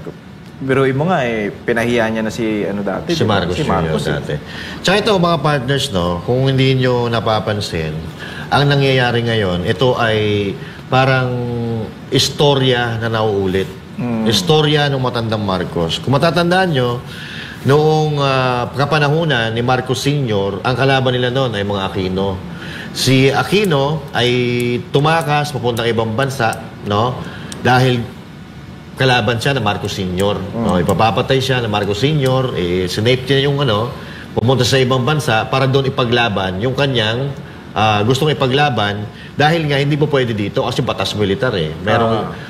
S3: biruin mo nga pinahiya niya na si dati.
S2: Si Marcos. Si Marcos dati. Tsaka ito mga partners, no, kung hindi nyo napapansin, ang nangyayari ngayon, ito ay parang istorya na nauulit. Istorya ng matandang Marcos. Kung matatandaan nyo, noong kapanahunan ni Marcos Sr., ang kalaban nila noon ay mga Aquino. Si Aquino ay tumakas papuntang ibang bansa, no? Dahil kalaban siya ng Marcos Sr. No? Ipapapatay siya ng Marcos Sr. Sinape niya yung pumunta sa ibang bansa para doon ipaglaban yung kanyang gustong ipaglaban dahil nga hindi po pwede dito kasi batas militar eh.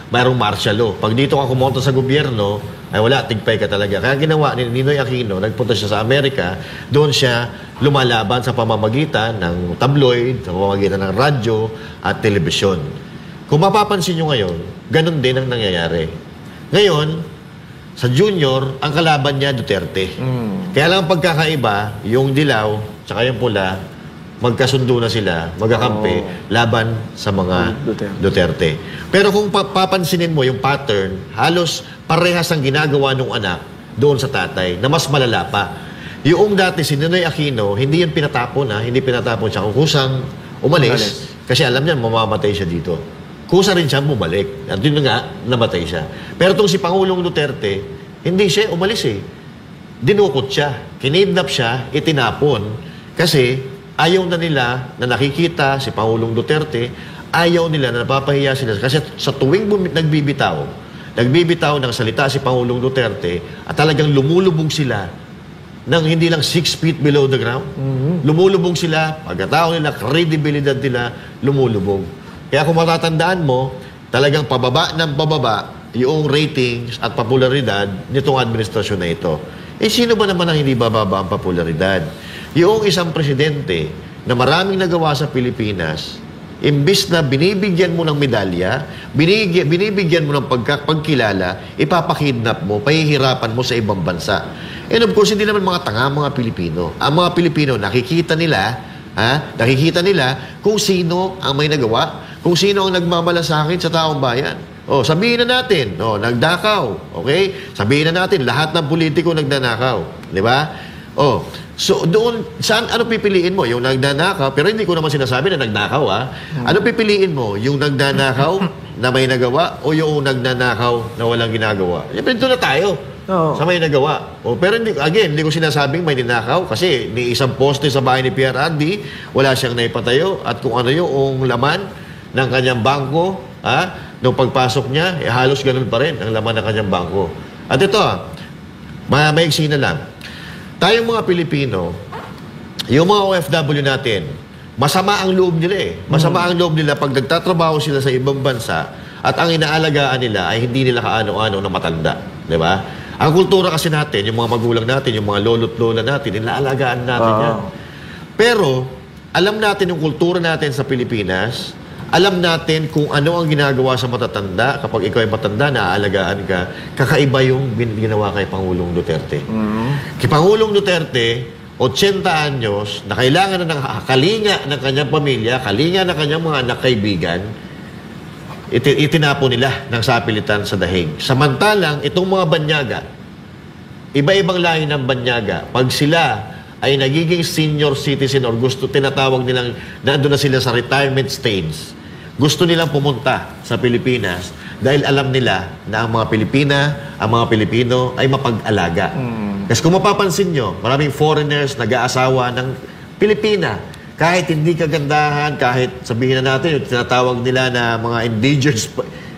S2: Merong martial law. Pag dito ka kumontra sa gobyerno, ay wala, tigpay ka talaga. Kaya ginawa ni Ninoy Aquino, nagpunta siya sa Amerika, doon siya lumalaban sa pamamagitan ng tabloid, sa pamamagitan ng radyo at telebisyon. Kung mapapansin nyo ngayon, ganun din ang nangyayari. Ngayon, sa junior, ang kalaban niya Duterte. Kaya lang ang pagkakaiba, yung dilaw, tsaka yung pula, magkasundo na sila, magkakampi, laban sa mga Duterte. Pero kung papansinin mo yung pattern, halos parehas ang ginagawa ng anak doon sa tatay, na mas malala pa. Yung dati si Ninoy Aquino, hindi yun pinatapon hindi pinatapon siya. Kung kusang umalis, kasi alam niya, mamamatay siya dito. Kusa rin siya bumalik. At yun nga, namatay siya. Pero itong si Pangulong Duterte, hindi siya umalis Dinukot siya. Kinidnap siya, itinapon. Kasi ayaw na nila na nakikita si Pangulong Duterte, ayaw nila na napapahiya sila. Kasi sa tuwing nagbibitaw ng salita si Pangulong Duterte at talagang lumulubog sila ng hindi lang 6 feet below the ground. Lumulubog sila, pagkatao nila, kredibilidad nila, lumulubog. Kaya kung matatandaan mo, talagang pababa ng pababa yung ratings at popularidad nitong administrasyon na ito. Sino ba naman ang hindi bababa ang popularidad? Yung isang presidente na maraming nagawa sa Pilipinas, imbis na binibigyan mo ng medalya, binibigyan mo ng pagkilala, ipapakidnap mo, pahihirapan mo sa ibang bansa. And of course, hindi naman mga tanga mga Pilipino. Ang mga Pilipino, nakikita nila kung sino ang may nagawa, kung sino ang nagmamalasakit sa taong bayan. Sabihin na natin, nagdakaw, okay? Sabihin na natin, lahat ng politiko nagdanakaw, di ba? So doon, ano pipiliin mo? Yung nagnanakaw, pero hindi ko naman sinasabi na nagnakaw, Ano pipiliin mo? Yung nagnanakaw na may nagawa o yung nagnanakaw na walang ginagawa? Siyempre, doon na tayo sa may nagawa. Pero hindi ko sinasabing may ninakaw kasi ni isang poste sa bahay ni PRRD, wala siyang naipatayo at kung ano yung laman ng kanyang bangko, nung pagpasok niya, halos ganun pa rin ang laman ng kanyang bangko. At ito, maiksi na lang. Tayong mga Pilipino, yung mga OFW natin, masama ang loob nila Masama ang loob nila pag nagtatrabaho sila sa ibang bansa at ang inaalagaan nila ay hindi nila kaano-ano na matanda. Di ba? Ang kultura kasi natin, yung mga magulang natin, yung mga lolo't lola natin, inaalagaan natin yan. Pero, alam natin yung kultura natin sa Pilipinas, alam natin kung ano ang ginagawa sa matatanda. Kapag ikaw ay matanda, naaalagaan ka. Kakaiba yung ginawa kay Pangulong Duterte. Kay Pangulong Duterte, 80 anyos, na kailangan na ng kalinga ng kanyang pamilya, kalinga ng kanyang mga anak kaibigan, itinapo nila ng sapilitan sa dahig. Samantalang, itong mga banyaga, iba-ibang lahi ng banyaga, pag sila ay nagiging senior citizen or tinatawag nilang, nandun na sila sa retirement stage, gusto nilang pumunta sa Pilipinas dahil alam nila na ang mga Pilipino ay mapag-alaga. Kasi kung mapapansin nyo, maraming foreigners nag-aasawa ng Pilipina. Kahit hindi kagandahan, kahit sabihin na natin, yung tinatawag nila na mga endangered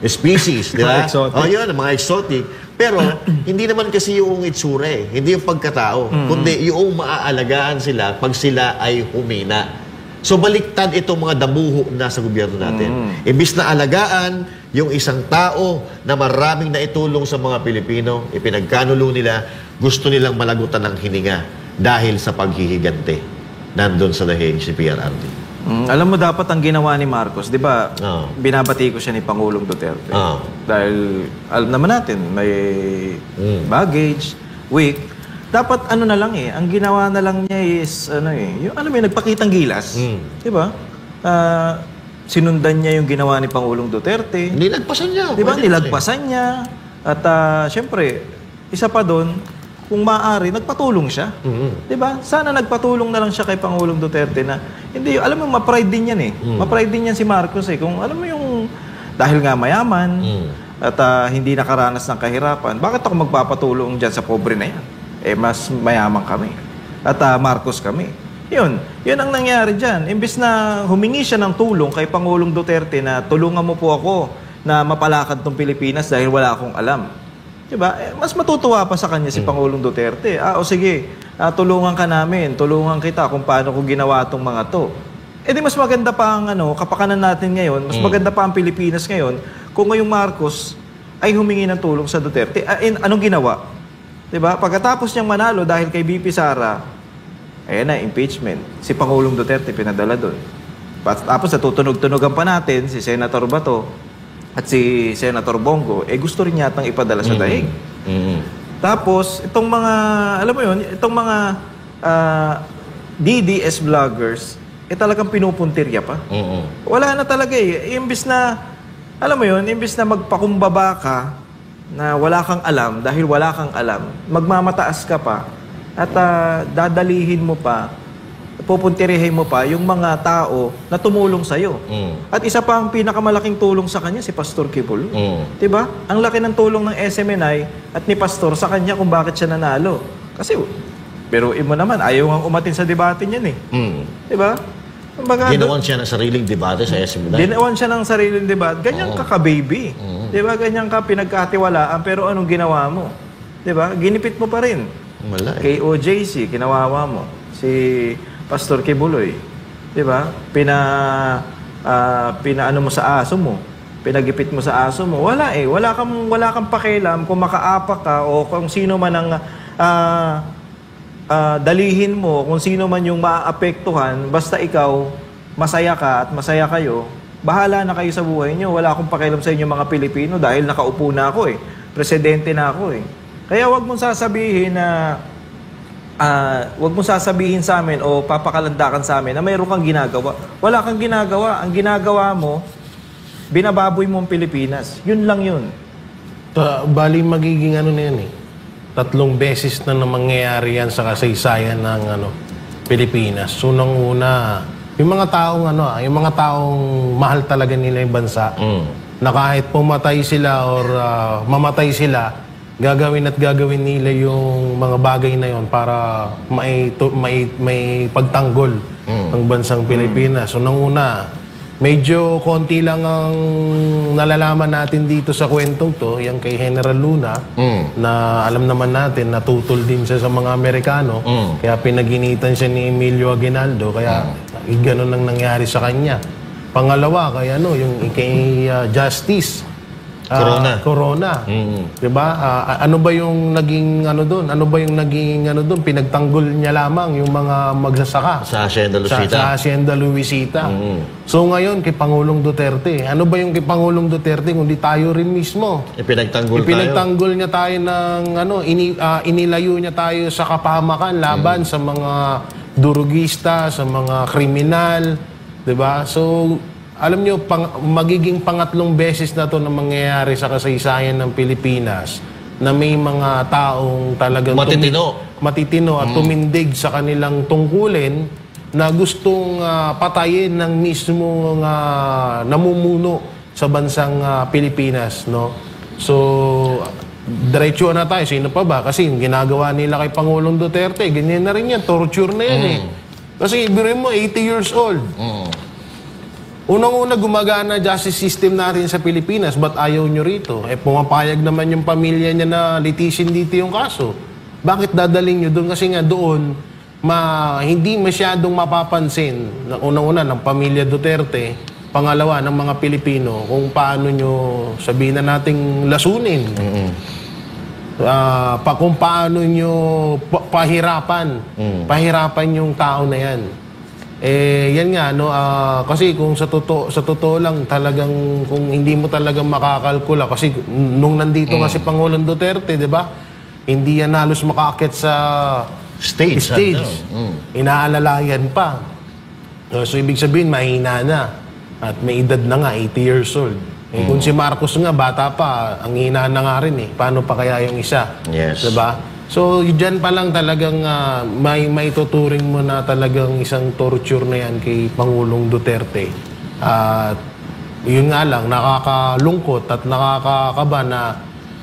S2: species, di ba? Yun, mga exotic. Pero, hindi naman kasi yung itsura hindi yung pagkatao. Kundi yung maaalagaan sila pag sila ay humina. So, baliktad itong mga damuho na sa gobyerno natin. Imbis na alagaan yung isang tao na maraming naitulong sa mga Pilipino, ipinagkanulo nila, gusto nilang malagutan ng hininga dahil sa paghihigante. Nandun sa dahig si PRRD.
S3: Alam mo, dapat ang ginawa ni Marcos, di ba, binabati ko siya ni Pangulong Duterte. Dahil, alam naman natin, may baggage, weak. dapat ano na lang ang ginawa na lang niya is, yung alam mo yun, nagpakitang gilas. Di ba? Sinundan niya yung ginawa ni Pangulong Duterte.
S2: Nilagpasan niya.
S3: Di ba?
S2: Pwede
S3: Nilagpasan niya. At syempre, isa pa doon, kung maaari, nagpatulong siya. Di ba? Sana nagpatulong na lang siya kay Pangulong Duterte na, hindi, alam mo, ma-pride din yan Ma-pride din yan si Marcos Kung alam mo yung, dahil nga mayaman, at hindi nakaranas ng kahirapan, bakit ako magpapatulong dyan sa pobre na yan? Mas mayaman kami. At Marcos kami. Yun ang nangyari dyan. Imbis na humingi siya ng tulong kay Pangulong Duterte na tulungan mo po ako na mapalakad tong Pilipinas dahil wala akong alam. Diba? Mas matutuwa pa sa kanya si Pangulong Duterte. O sige, tulungan ka namin, tulungan kita kung paano ko ginawa itong mga to. Di mas maganda pa ang kapakanan natin ngayon, mas maganda pa ang Pilipinas ngayon kung ngayong Marcos ay humingi ng tulong sa Duterte. Anong ginawa? Diba? Pagkatapos niyang manalo dahil kay BP Sara, ayan na, impeachment. Si Pangulong Duterte pinadala doon. Tapos natutunog-tunogan pa natin si Senator Bato at si Senator Bongo, gusto rin yatang ipadala sa daig. Tapos, itong mga, alam mo yun, itong mga DDS vloggers, talagang pinupuntirya pa. Wala na talaga Imbis na, alam mo yun, imbis na magpakumbaba ka, na wala kang alam, dahil wala kang alam, magmamataas ka pa, at dadalihin mo pa, pupuntirihin mo pa yung mga tao na tumulong sa'yo. At isa pa ang pinakamalaking tulong sa kanya, si Pastor Kibuloy. Diba? Ang laki ng tulong ng SMNI at ni Pastor sa kanya kung bakit siya nanalo. Kasi, pero mo naman, ayaw nga umatin sa debate niyan Diba?
S2: Ginawan siya ng sariling debate sa SMNI.
S3: Ginawan siya ng sariling debate. Ganyan ka ka-baby. Diba? Ganyan ka pinagkatiwalaan, pero anong ginawa mo? Diba? Ginipit mo pa rin.
S2: Wala
S3: Kay OJC, kinawawa mo. Si Pastor Kibuloy, di ba? Pinaano mo sa aso mo. Pinagipit mo sa aso mo. Wala wala kang pakialam kung makaapak ka o kung sino man ang dalihin mo, kung sino man yung maapektuhan, basta ikaw masaya ka at masaya kayo, bahala na kayo sa buhay niyo. Wala akong pakialam sa inyo mga Pilipino dahil nakaupo na ako Presidente na ako Kaya wag mong sasabihin na wag mo sasabihin sa amin o papakalandakan sa amin na mayroon kang ginagawa. Wala kang ginagawa. Ang ginagawa mo, binababoy mo ang Pilipinas. Yun lang yun.
S1: Bali magiging na yan 3 beses na mangyayari yan sa kasaysayan ng Pilipinas. Unang-una, yung mga taong mahal talaga nila yung bansa, na kahit pumatay sila or mamatay sila, gagawin nila yung mga bagay na yon para may pagtanggol ng bansang Pilipinas. So, nanguna, medyo konti lang ang nalalaman natin dito sa kwentong to, yung kay General Luna, na alam naman natin, natutol din siya sa mga Amerikano, kaya pinaginitan siya ni Emilio Aguinaldo, kaya ganun ang nangyari sa kanya. Pangalawa, yung kay Justice Corona. Diba? Ano ba yung naging doon? Ano ba yung naging doon? Pinagtanggol niya lamang yung mga magsasaka
S2: sa Hacienda Luisita.
S1: Sa Hacienda Luisita. So ngayon kay Pangulong Duterte, ano ba yung kay Pangulong Duterte kundi tayo rin mismo? Ipinagtanggol niya tayo ng inilayo niya tayo sa kapahamakan laban sa mga durugista, sa mga kriminal, 'di ba? So alam nyo, magiging pangatlong beses na to na mangyayari sa kasaysayan ng Pilipinas na may mga taong talagang matitino at tumindig sa kanilang tungkulin na gustong patayin ng mismo namumuno sa bansang Pilipinas. No? So, diretso na tayo. Sino pa ba? Kasi yung ginagawa nila kay Pangulong Duterte, ganyan na rin yan. Torture na yan Kasi ibirin mo, 80 years old. Unang-una gumagana justice system natin sa Pilipinas, ba't ayaw nyo rito? Pumapayag naman yung pamilya niya na litisin dito yung kaso. Bakit dadaling nyo doon? Kasi nga doon, hindi masyadong mapapansin, unang-una ng pamilya Duterte, pangalawa ng mga Pilipino, kung paano nyo sabihin na nating lasunin. Kung paano nyo pahirapan yung tao na yan. Yan nga, kasi kung sa totoo lang talagang, kung hindi mo talagang makakalkula, kasi nung nandito kasi Pangulong Duterte, di ba? Hindi yan halos makaakit sa
S2: Stage.
S1: Inaalalayan pa. So, ibig sabihin, mahina na. At may edad na nga, 80 years old. Kung si Marcos nga, bata pa, ang hina na nga rin eh. Paano pa kaya yung isa?
S2: Yes.
S1: Diba? So, dyan pa lang talagang may tuturing mo na talagang isang torture na yan kay Pangulong Duterte. At yun nga lang, nakakalungkot at nakakakaba na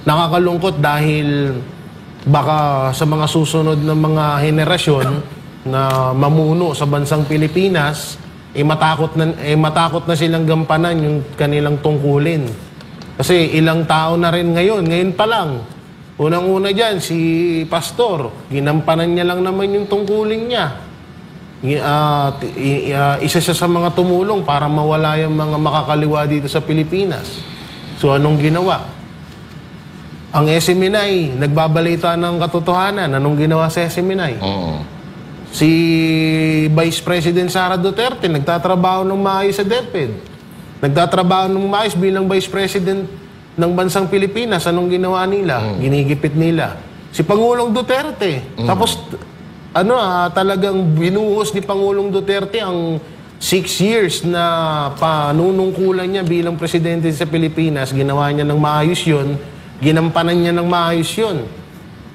S1: nakakalungkot dahil baka sa mga susunod na mga henerasyon na mamuno sa bansang Pilipinas, matakot na silang gampanan yung kanilang tungkulin. Kasi ilang tao na rin ngayon pa lang. Unang-una dyan, si Pastor, ginampanan niya lang naman yung tungkulin niya. Isa siya sa mga tumulong para mawala yung mga makakaliwa dito sa Pilipinas. So anong ginawa? Ang SMNI, nagbabalita ng katotohanan. Anong ginawa sa SMNI? Si Vice President Sara Duterte, nagtatrabaho ng maayos sa DepEd. Nagtatrabaho ng maayos bilang Vice President ng bansang Pilipinas. Anong ginawa nila? Ginigipit nila. Si Pangulong Duterte. Tapos, talagang binuhos ni Pangulong Duterte ang 6 years na panunungkulan niya bilang Presidente sa Pilipinas. Ginawa niya ng maayos yun. Ginampanan niya ng maayos yun.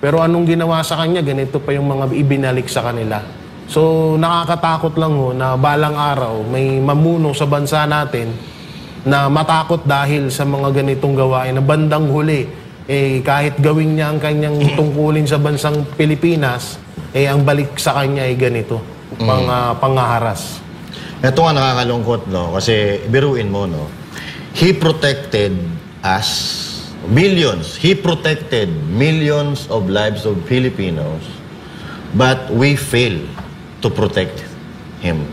S1: Pero anong ginawa sa kanya, ganito pa yung mga ibinalik sa kanila. So, nakakatakot lang na balang araw may mamuno sa bansa natin na matakot dahil sa mga ganitong gawain na bandang huli, kahit gawin niya ang kanyang tungkulin sa bansang Pilipinas, ang balik sa kanya ay ganito, panghaharas.
S2: Ito nga nakakalungkot, no? Kasi biruin mo, no? He protected us. Millions. He protected millions of lives of Filipinos, but we fail to protect him.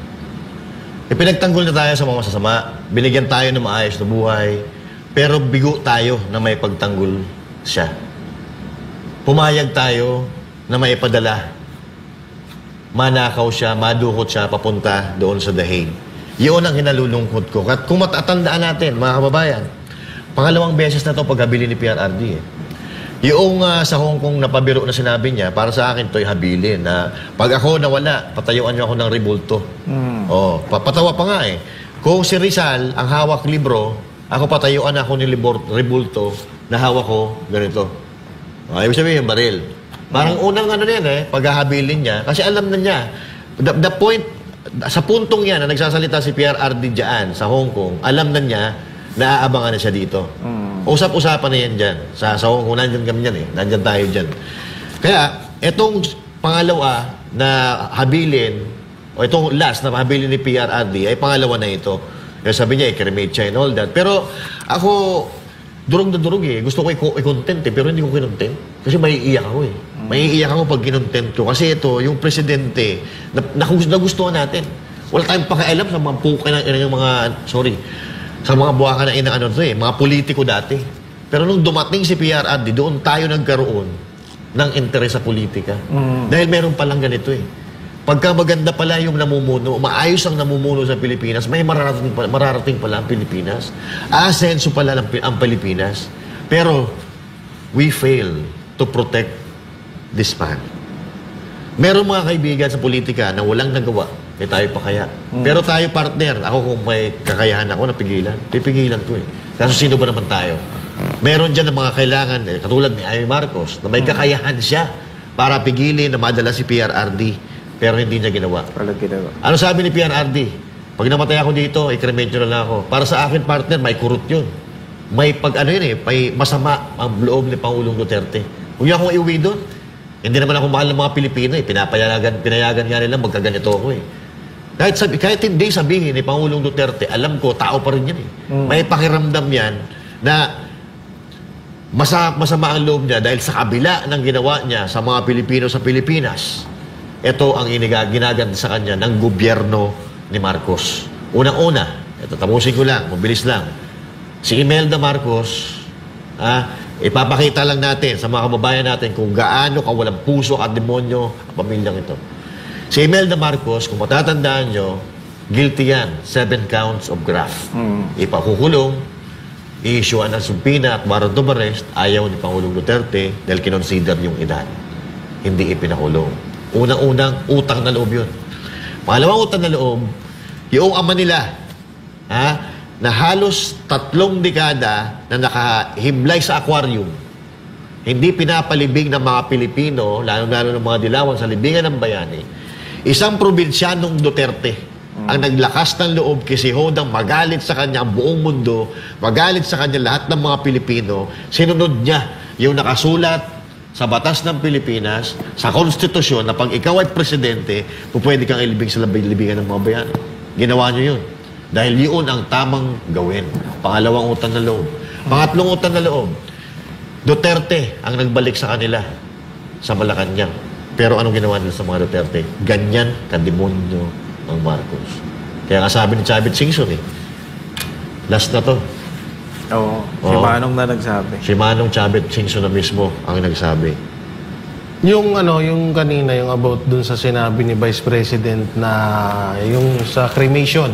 S2: Pinagtanggol na tayo sa mga masasama. Binigyan tayo ng maayos na buhay, pero bigo tayo na may pagtanggol siya. Pumayag tayo na may ipadala. Manakaw siya, madukot siya, papunta doon sa The Hague. Yun ang hinalulungkot ko. At kung matatandaan natin, mga kababayan, pangalawang beses na ito paghabili ni PRRD. Yung sa Hong Kong napabiro na sinabi niya, para sa akin ito'y habilin na pag ako nawala, patayuan niyo ako ng rebulto. Patawa pa nga eh. Kung si Rizal, ang hawak libro, ako patayuan ako ni rebulto na hawak ko ganito. Ibig sabihin, baril. Parang unang paghahabilin niya, kasi alam na niya, the point, sa puntong yan na nagsasalita si PRRD dyan sa Hong Kong, alam na niya naaabangan na siya dito. Usap-usapan na yan dyan. Sa Hong Kong, nandyan kami dyan eh. Nandyan tayo dyan. Kaya, itong pangalawa na habilin, o itong last na habilin ni PRRD, ay pangalawa na ito. Kaya sabi niya, i-cremate siya and all that. Pero ako, durog na durog eh. Gusto ko i-content eh, pero hindi ko kinontent. Kasi maiiyak ako eh. Maiiyak ako pag kinontent ko. Kasi ito, yung presidente, nagustuhan natin. Wala tayong pakialam sa mga puka ng mga, sa mga buwaka na mga politiko dati. Pero nung dumating si PRRD, doon tayo nagkaroon ng interes sa politika. Dahil meron palang ganito eh. Pagka maganda pala yung namumuno, maayos ang namumuno sa Pilipinas, may mararating pala ang Pilipinas. Asenso pala ang Pilipinas. Pero we fail to protect this man. Meron mga kaibigan sa politika na walang nagawa. Tayo pa kaya. Pero tayo partner. Ako kung may kakayahan ako na pipigilan ko eh. Kaso sino ba naman tayo? Meron dyan ng mga kailangan, katulad ni Amy Marcos, na may kakayahan siya para pigilin na madala si PRRD. Pero hindi niya ginawa. Ano sabi ni PRRD? Pag namatay ako dito, i-cremate nyo na lang ako. Para sa akin, partner, may kurot yun. May may masama ang loob ni Pangulong Duterte. Kung yung akong iuwi doon, hindi naman ako mahal ng mga Pilipino eh. Pinayagan nga nila magkaganito ako eh. Kahit hindi sabihin ni Pangulong Duterte, alam ko, tao pa rin yan eh. May pakiramdam yan na masama ang loob niya dahil sa kabila ng ginawa niya sa mga Pilipino sa Pilipinas. Ito ang ginaganda sa kanya ng gobyerno ni Marcos. Unang-una, ito tapusin ko lang, mabilis lang. Si Imelda Marcos, ipapakita lang natin sa mga kababayan natin kung gaano kawalang puso at demonyo ang pamilyang ito. Si Imelda Marcos, kung matatandaan nyo, guilty yan. 7 counts of graft. Ipakukulong, i-issuean ng subpoena at warrant of arrest, ayaw ni Pangulong Duterte dahil kinonsider yung edad. Hindi ipinakulong. Unang-unang utang na loob yun. Pangalawang utang na loob, yung ama nila, na halos 3 dekada na nakahimlay sa aquarium, hindi pinapalibing ng mga Pilipino, lalo-lalo ng mga dilawan sa libingan ng bayani, isang probinsyanong Duterte ang naglakas ng loob kasi Hodang magalit sa kanya ang buong mundo, magalit sa kanya lahat ng mga Pilipino, sinunod niya yung nakasulat sa batas ng Pilipinas, sa konstitusyon na pag ikaw ay presidente, pwede kang ilibing sa libingan ng mga bayan. Ginawa niyo yun. Dahil yun ang tamang gawin. Pangalawang utang na loob. Pangatlong utang na loob, Duterte ang nagbalik sa kanila sa Malacanang. Pero anong ginawa nila sa mga Duterte? Ganyan kademonyo ang Marcos. Kaya nga sabi ni Chavit Singson last na to.
S3: Oo. Si Manong na nagsabi.
S2: Si Manong Chavit Singson na mismo ang nagsabi.
S1: Yung kanina, yung about dun sa sinabi ni Vice President na yung sa cremation,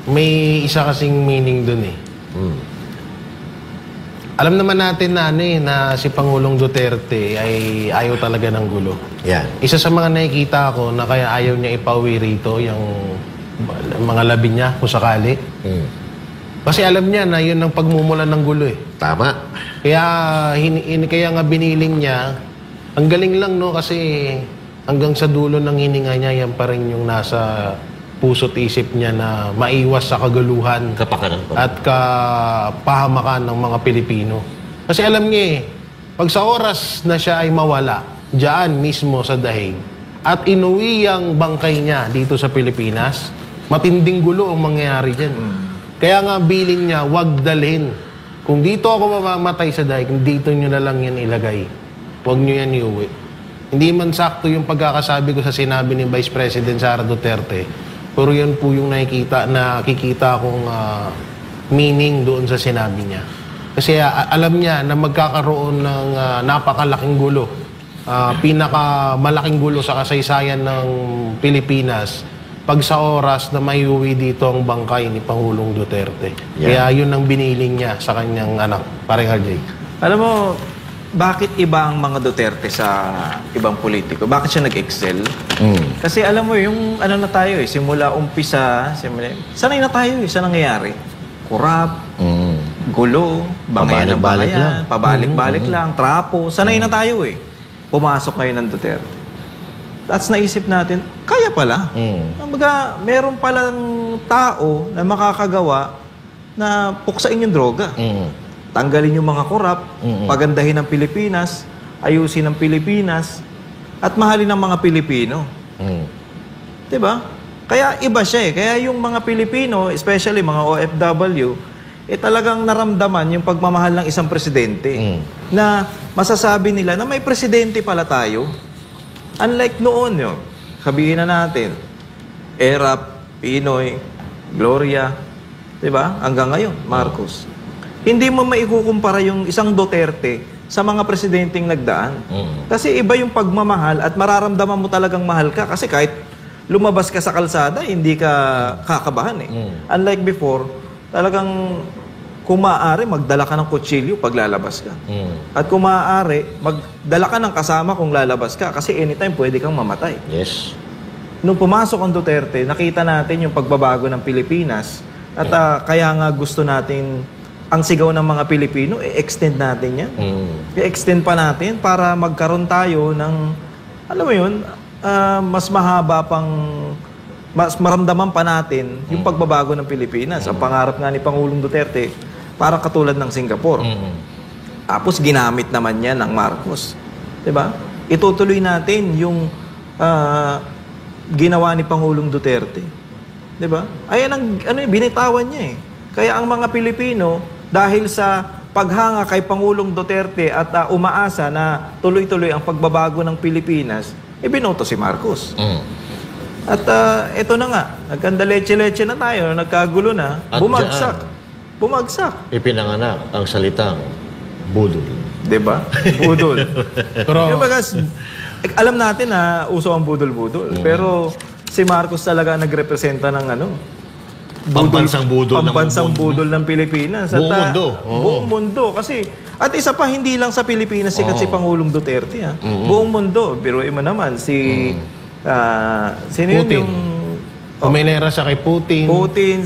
S1: may isa kasing meaning dun Alam naman natin na na si Pangulong Duterte ay ayaw talaga ng gulo.
S2: Yan.
S1: Isa sa mga nakikita ko na kaya ayaw niya ipauwi rito yung mga labi niya kung sakali. Kasi alam niya na yun ang pagmumulan ng gulo
S2: Tama.
S1: Kaya kaya nga biniling niya, ang galing lang kasi hanggang sa dulo ng hininga niya, yan pa rin yung nasa puso't isip niya na maiwas sa kaguluhan
S2: Kapakanan pa.
S1: at kapahamakan ng mga Pilipino. Kasi alam niya pag sa oras na siya ay mawala, diyan mismo sa dahig, at inuwi ang bangkay niya dito sa Pilipinas, matinding gulo ang mangyayari dyan. Kaya nga biling niya, wag dalhin. Kung dito ako mamamatay sa dahig, dito nyo na lang yan ilagay. Huwag nyo yan iuwi. Hindi man sakto yung pagkakasabi ko sa sinabi ni Vice President Sara Duterte, pero yan po yung nakikita kong meaning doon sa sinabi niya. Kasi alam niya na magkakaroon ng napakalaking gulo, pinakamalaking gulo sa kasaysayan ng Pilipinas pag sa oras na maiuwi dito ang bangkay ni Pangulong Duterte. Kaya yun ang biniling niya sa kanyang anak, parang RJ.
S3: Alam mo, bakit iba ang mga Duterte sa ibang politiko? Bakit siya nag-excel? Kasi alam mo, yung na tayo simula umpisa, sanay na tayo sa nangyayari. Kurap, gulo, bangayan ng bangayan, pabalik-balik lang, trapo. Sanay na tayo Pumasok ngayon ng Duterte. That's naisip natin, kaya pala. Kumbaga, meron palang tao na makakagawa na puksain yung droga. Tanggalin yung mga korap, pagandahin ang Pilipinas, ayusin ang Pilipinas, at mahalin ang mga Pilipino. Diba? Kaya iba siya Kaya yung mga Pilipino, especially mga OFW, talagang naramdaman yung pagmamahal ng isang presidente. Na masasabi nila na may presidente pala tayo. Unlike noon sabihin na natin, Erap, Pinoy, Gloria, diba? Hanggang ngayon, Marcos. Hindi mo maikukumpara yung isang Duterte sa mga presidenteng nagdaan. Kasi iba yung pagmamahal at mararamdaman mo talagang mahal ka. Kasi kahit lumabas ka sa kalsada, hindi ka kakabahan Unlike before, talagang kung maaari, magdala ka ng kutsilyo pag lalabas ka. At kung maaari, magdala ka ng kasama kung lalabas ka. Kasi anytime pwede kang mamatay.
S2: Yes.
S3: Nung pumasok ang Duterte, nakita natin yung pagbabago ng Pilipinas. At kaya nga gusto natin ang sigaw ng mga Pilipino, i-extend natin yan. I-extend pa natin para magkaroon tayo ng, alam mo yun, mas mahaba pang, mas maramdaman pa natin yung pagbabago ng Pilipinas. Ang pangarap nga ni Pangulong Duterte, para katulad ng Singapore. Tapos ginamit naman yan ng Marcos. Diba? Itutuloy natin yung ginawa ni Pangulong Duterte. Diba? Ayan ang binitawan niya Kaya ang mga Pilipino, dahil sa paghanga kay Pangulong Duterte at umaasa na tuloy-tuloy ang pagbabago ng Pilipinas, binoto si Marcos. At ito na nga, nagkandaleche-leche na tayo, nagkagulo na,
S2: At
S3: bumagsak.
S2: Ipinanganak ang salitang budol.
S3: Diba? Budol.
S1: Pero
S3: Alam natin na uso ang budol-budol. Pero si Marcos talaga nagrepresenta ng
S2: Pambansang budol ng
S3: pambansang
S2: mundo.
S3: budol ng Pilipinas.
S2: Buong mundo. Oo.
S3: Buong mundo. Kasi, at isa pa, hindi lang sa Pilipinas sikat si Pangulong Duterte. Ha? Buong mundo. Biruin mo naman, sino yun
S1: Putin.
S3: yung...
S1: Puminera siya kay Putin.
S3: Putin,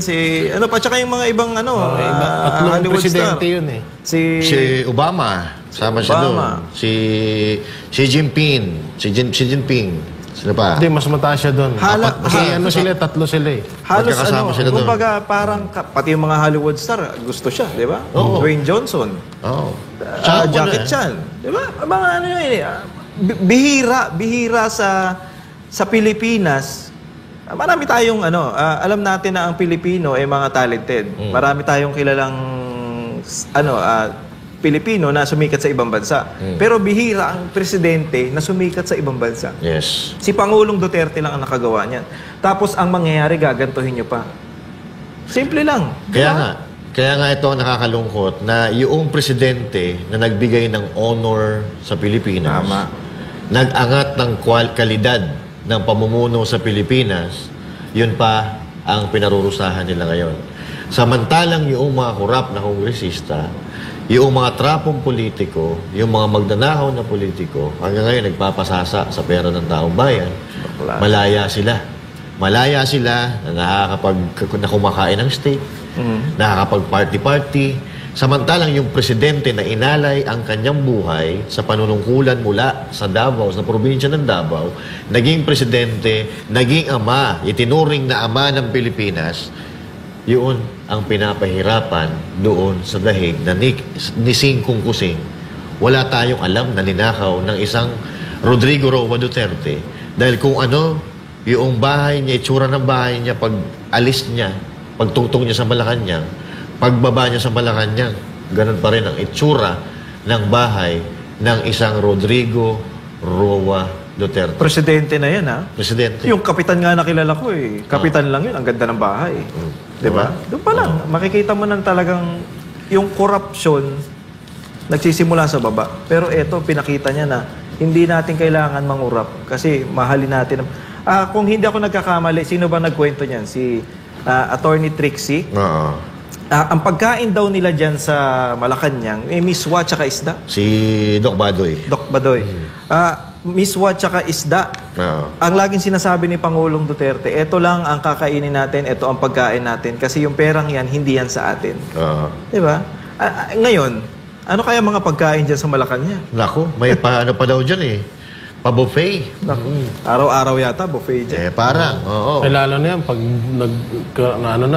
S3: ano pa, tsaka yung mga ibang
S1: Tatlong
S3: Hollywood
S1: presidente
S3: star.
S1: yun eh.
S2: Si Obama, sama siya doon.
S3: Obama.
S2: Si Jinping. Si Jinping. Sino pa?
S1: Hindi, mas mataas siya doon. Kasi tatlo sila eh.
S3: Halos
S2: Magkakasama sila doon.
S3: kumbaga parang pati yung mga Hollywood star, gusto siya, di ba?
S2: Oo.
S3: Dwayne Johnson,
S2: Oo.
S3: Jackie Chan, di ba? Mga ano yun eh. Bihira sa Pilipinas. Marami tayong alam natin na ang Pilipino ay mga talented. Marami tayong kilalang Pilipino na sumikat sa ibang bansa. Pero bihira ang presidente na sumikat sa ibang bansa.
S2: Yes.
S3: Si Pangulong Duterte lang ang nakagawa niyan. Tapos ang mangyayari, gagantuhin niyo pa. Simple lang.
S2: Kaya nga ito ang nakakalungkot na yung presidente na nagbigay ng honor sa Pilipinas,
S3: Tama.
S2: nag-angat ng kalidad ng pamumuno sa Pilipinas, yun pa ang pinarurusahan nila ngayon. Samantalang yung mga korap na kongresista, yung mga trapong politiko, yung mga magnanakaw na politiko, hanggang ngayon nagpapasasa sa pera ng taong bayan, malaya sila. Malaya sila na na kumakain ng steak, nakakapag-party-party. Samantalang yung presidente na inalay ang kanyang buhay sa panunungkulan mula sa Davao, sa probinsya ng Davao, naging presidente, naging ama, itinuring na ama ng Pilipinas, yun ang pinapahirapan doon sa dahig na ni Singkong Kusing. Wala tayong alam na ninakaw ng isang Rodrigo Roa Duterte dahil kung ano yung bahay niya, itsura ng bahay niya, pag alis niya, pagtungtong niya sa Malacanang, pagbaba niya sa Malacanang, ganun pa rin ang itsura ng bahay ng isang Rodrigo Roa Duterte.
S3: Presidente na yan, ha?
S2: Presidente.
S3: Yung kapitan nga nakilala ko eh. Kapitan lang yun, ang ganda ng bahay. Di ba? Doon pa lang, makikita mo nang talagang yung corruption nagsisimula sa baba. Pero eto, pinakita niya na hindi natin kailangan mangurap kasi mahalin natin. Kung hindi ako nagkakamali, sino ba nagkwento niyan? Si Attorney Trixie.
S2: Oo.
S3: Ang pagkain daw nila dyan sa Malacanang, miswa tsaka isda.
S2: Si Doc Badoy.
S3: Doc Badoy. Miswa tsaka isda.
S2: Oo.
S3: Ang laging sinasabi ni Pangulong Duterte, eto lang ang kakainin natin, eto ang pagkain natin. Kasi yung perang yan, hindi yan sa atin.
S2: Oo.
S3: Diba? Ngayon, ano kaya mga pagkain dyan sa Malacanang?
S2: Naku, may paano pa daw dyan eh. Pa-buffet.
S3: Araw-araw yata, buffet dyan.
S2: Parang, oo.
S1: Eh, lalo na yan, pag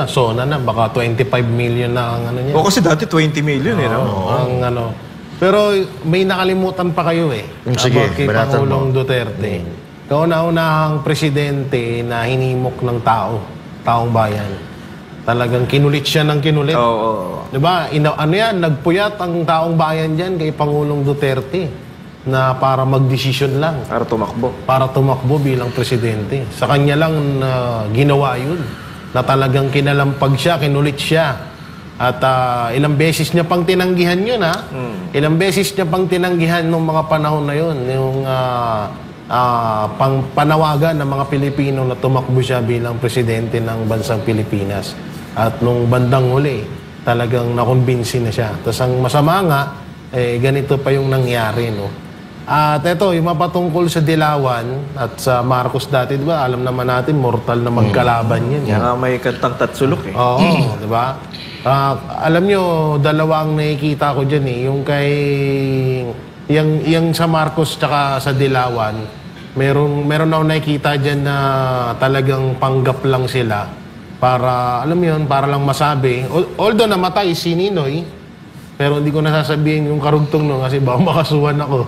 S1: SONA na, baka 25 million na ang ano niya.
S3: O kasi dati 20 million eh, no?
S1: Oo, ang ano. Pero may nakalimutan pa kayo eh.
S2: Sige,
S1: About kay
S2: banatan
S1: Pangulong
S2: mo.
S1: Duterte. Kauna-unahang presidente na hinimok ng taong bayan. Talagang kinulit siya ng kinulit.
S3: Oo.
S1: Diba? Ano yan, nagpuyat ang taong bayan dyan kay Pangulong Duterte na para magdesisyon lang.
S3: Para tumakbo.
S1: Para tumakbo bilang presidente. Sa kanya lang ginawa yun. Na talagang kinalampag siya, kinulit siya. At ilang beses niya pang tinanggihan yun, ha? Ilang beses niya pang tinanggihan nung mga panahon na yun. Yung panawagan ng mga Pilipino na tumakbo siya bilang presidente ng bansang Pilipinas. At nung bandang huli, talagang nakumbinsi na siya. Tapos ang masama nga, ganito pa yung nangyari, no? At ito, yung mapatungkol sa Dilawan at sa Marcos dati, di ba? Alam naman natin, mortal na magkalaban yun.
S3: Kaya may kantang Tatsulok eh.
S1: Oo, di ba? Alam nyo, dalawa ang nakikita ko dyan eh. Yung kay... Yung sa Marcos tsaka sa Dilawan, meron ako nakikita dyan na talagang panggap lang sila para, alam mo yun, para lang masabi. Although namatay si Ninoy, pero hindi ko nasasabihin yung karugtong nun kasi baka makasuhan ako.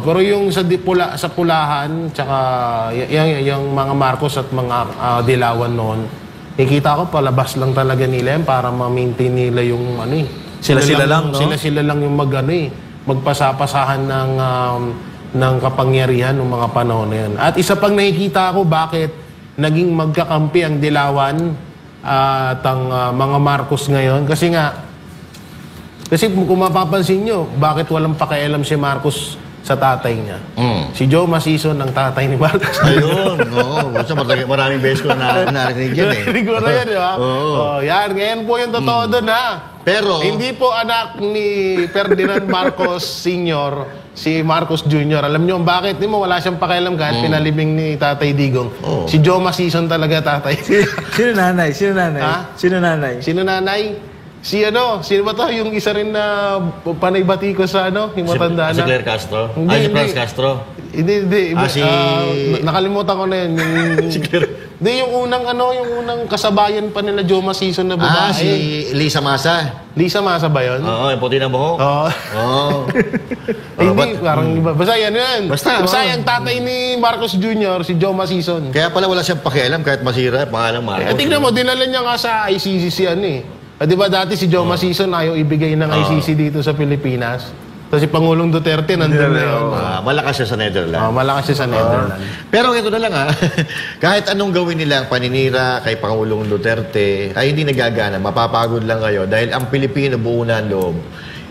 S1: Pero yung sa Pulahan, tsaka yung mga Marcos at mga Dilawan noon, nakikita ko palabas lang talaga nila yan para ma-maintain nila yung ano eh.
S3: Sila lang, no?
S1: Sila lang yung magpasapasahan ng kapangyarihan ng mga panahon na yun. At isa pang nakikita ko bakit naging magkakampi ang Dilawan at ang mga Marcos ngayon. Kasi kung mapapansin nyo, bakit walang pakialam si Marcos sa tatay niya. Si Joe Masison ang tatay ni Marcos.
S2: Ayun, oo. Basta maraming beses ko na narinig yan eh.
S1: Narinig mo na yan, di ba?
S2: Oo.
S1: Yan, ngayon po yung totoo doon, ha?
S2: Pero,
S1: Hindi po anak ni Ferdinand Marcos Sr., si Marcos Jr. Alam niyo bakit? Di mo, wala siyang pakialam kahit pinalibing ni Tatay Digong. Si Joe Masison talaga tatay.
S3: Sino nanay? Sino nanay?
S1: Ha?
S3: Sino nanay?
S1: Sino nanay? Sino ba to? Yung isa rin na panay batiko sa yung matanda
S2: si
S1: na.
S2: Claire Castro?
S1: Hindi,
S2: Si
S1: hindi.
S2: Franz Castro?
S1: Hindi.
S2: Ah, si-
S1: Nakalimutan ko na yun. Hindi, yung unang kasabayan pa nila Joe Masison na babae.
S2: Si Lisa Masa?
S1: Lisa Masa ba yun?
S2: Oo, yung puti ng buhok.
S1: Oo.
S2: Oo.
S1: Hindi, parang iba. Basta yan yun.
S2: Basta,
S1: yung tatay ni Marcos Jr., si Joe Masison.
S2: Kaya pala wala siyang pakialam kahit masira, pangalang Marcos.
S1: Tingnan mo, dinala niya nga sa ICC si di ba dati si Joe Masison ayaw ibigay ng ICC dito sa Pilipinas? So si Pangulong Duterte nandun na yun.
S2: Malakas siya sa Netherlands.
S1: Malakas siya sa Netherlands.
S2: Pero ito na lang kahit anong gawin nila ang paninira kay Pangulong Duterte, ay hindi nagagana, mapapagod lang kayo dahil ang Pilipino buo na ang loob.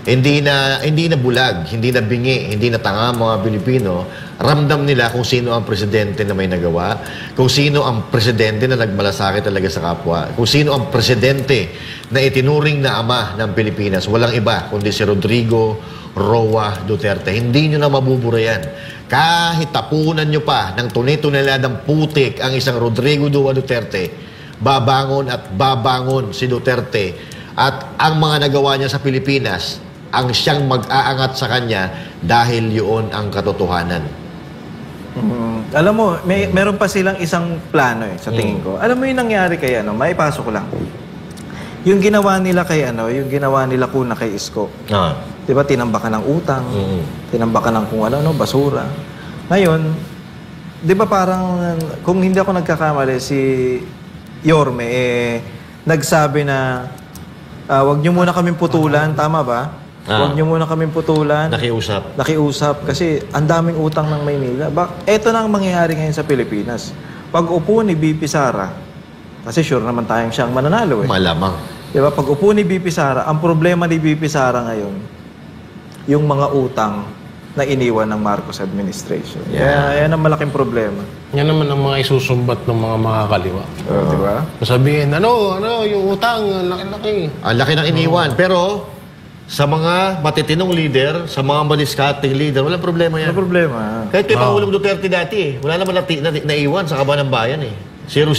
S2: Hindi na bulag, hindi na bingi, hindi na tanga ang mga Pilipino. Ramdam nila kung sino ang presidente na may nagawa, kung sino ang presidente na nagmalasakit talaga sa kapwa, kung sino ang presidente na itinuring na ama ng Pilipinas. Walang iba kundi si Rodrigo Roa Duterte. Hindi nyo na mabubura yan. Kahit tapunan nyo pa ng tuni-tuneladang putik ang isang Rodrigo Roa Duterte, babangon at babangon si Duterte. At ang mga nagawa niya sa Pilipinas, ang siyang mag-aangat sa kanya dahil yun ang katotohanan.
S3: Alam mo, meron pa silang isang plano sa tingin ko. Alam mo yung nangyari kay maipasok ko lang. Yung ginawa nila kay yung ginawa nila kuna kay Isko. Di ba, tinambakan ng utang, tinambakan ng kung ano, basura. Ngayon, di ba parang, kung hindi ako nagkakamali, si Yorme, nagsabi na, wag niyo muna kaming putulan, tama ba? Wag niyo muna kaming putulan. Nakiusap. Kasi ang daming utang ng Maynila. Ito na ang mangyayari ngayon sa Pilipinas. Pag upo ni BP Sara, kasi sure naman tayong siyang mananalo
S2: Malamang.
S3: Diba? Pag upo ni BP Sara, ang problema ni BP Sara ngayon, yung mga utang na iniwan ng Marcos administration. Kaya yan ang malaking problema.
S1: Yan naman ang mga isusumbat ng mga makakaliwa.
S3: Diba?
S1: Sabihin, yung utang, laki-laki.
S2: Ang laki ng iniwan. Pero, sa mga matitinong leader, sa mga madiskateng leader, walang problema yan.
S3: Ano problema?
S2: Kahit kay Pangulong Duterte dati, wala naman naiwan sa kaban ng bayan 0-0.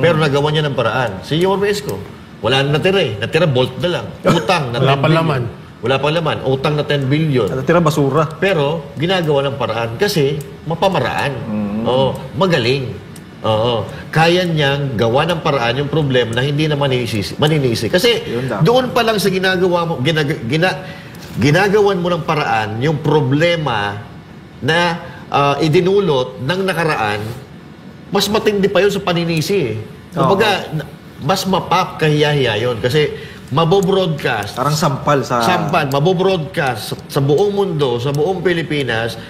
S2: Pero nagawa niya ng paraan. Si Yorme Isko, wala na natira Natira bolt na lang. Utang na 10
S1: Wala pa
S2: billion.
S1: laman.
S2: Wala pa laman. Utang na 10 billion.
S3: Natira basura.
S2: Pero, ginagawa ng paraan kasi mapamaraan. Magaling. Kaya niyang gawa ng paraan yung problema na hindi na maninisi. Kasi doon pa lang sa ginagawa mo, ginagawan mo ng paraan yung problema na idinulot ng nakaraan, mas matindi pa yun sa paninisi. Kumbaga, mas mapapkahiya-hiya yun. Kasi mabobroadcast.
S3: Parang sampal.
S2: Mabobroadcast sa buong mundo, sa buong Pilipinas.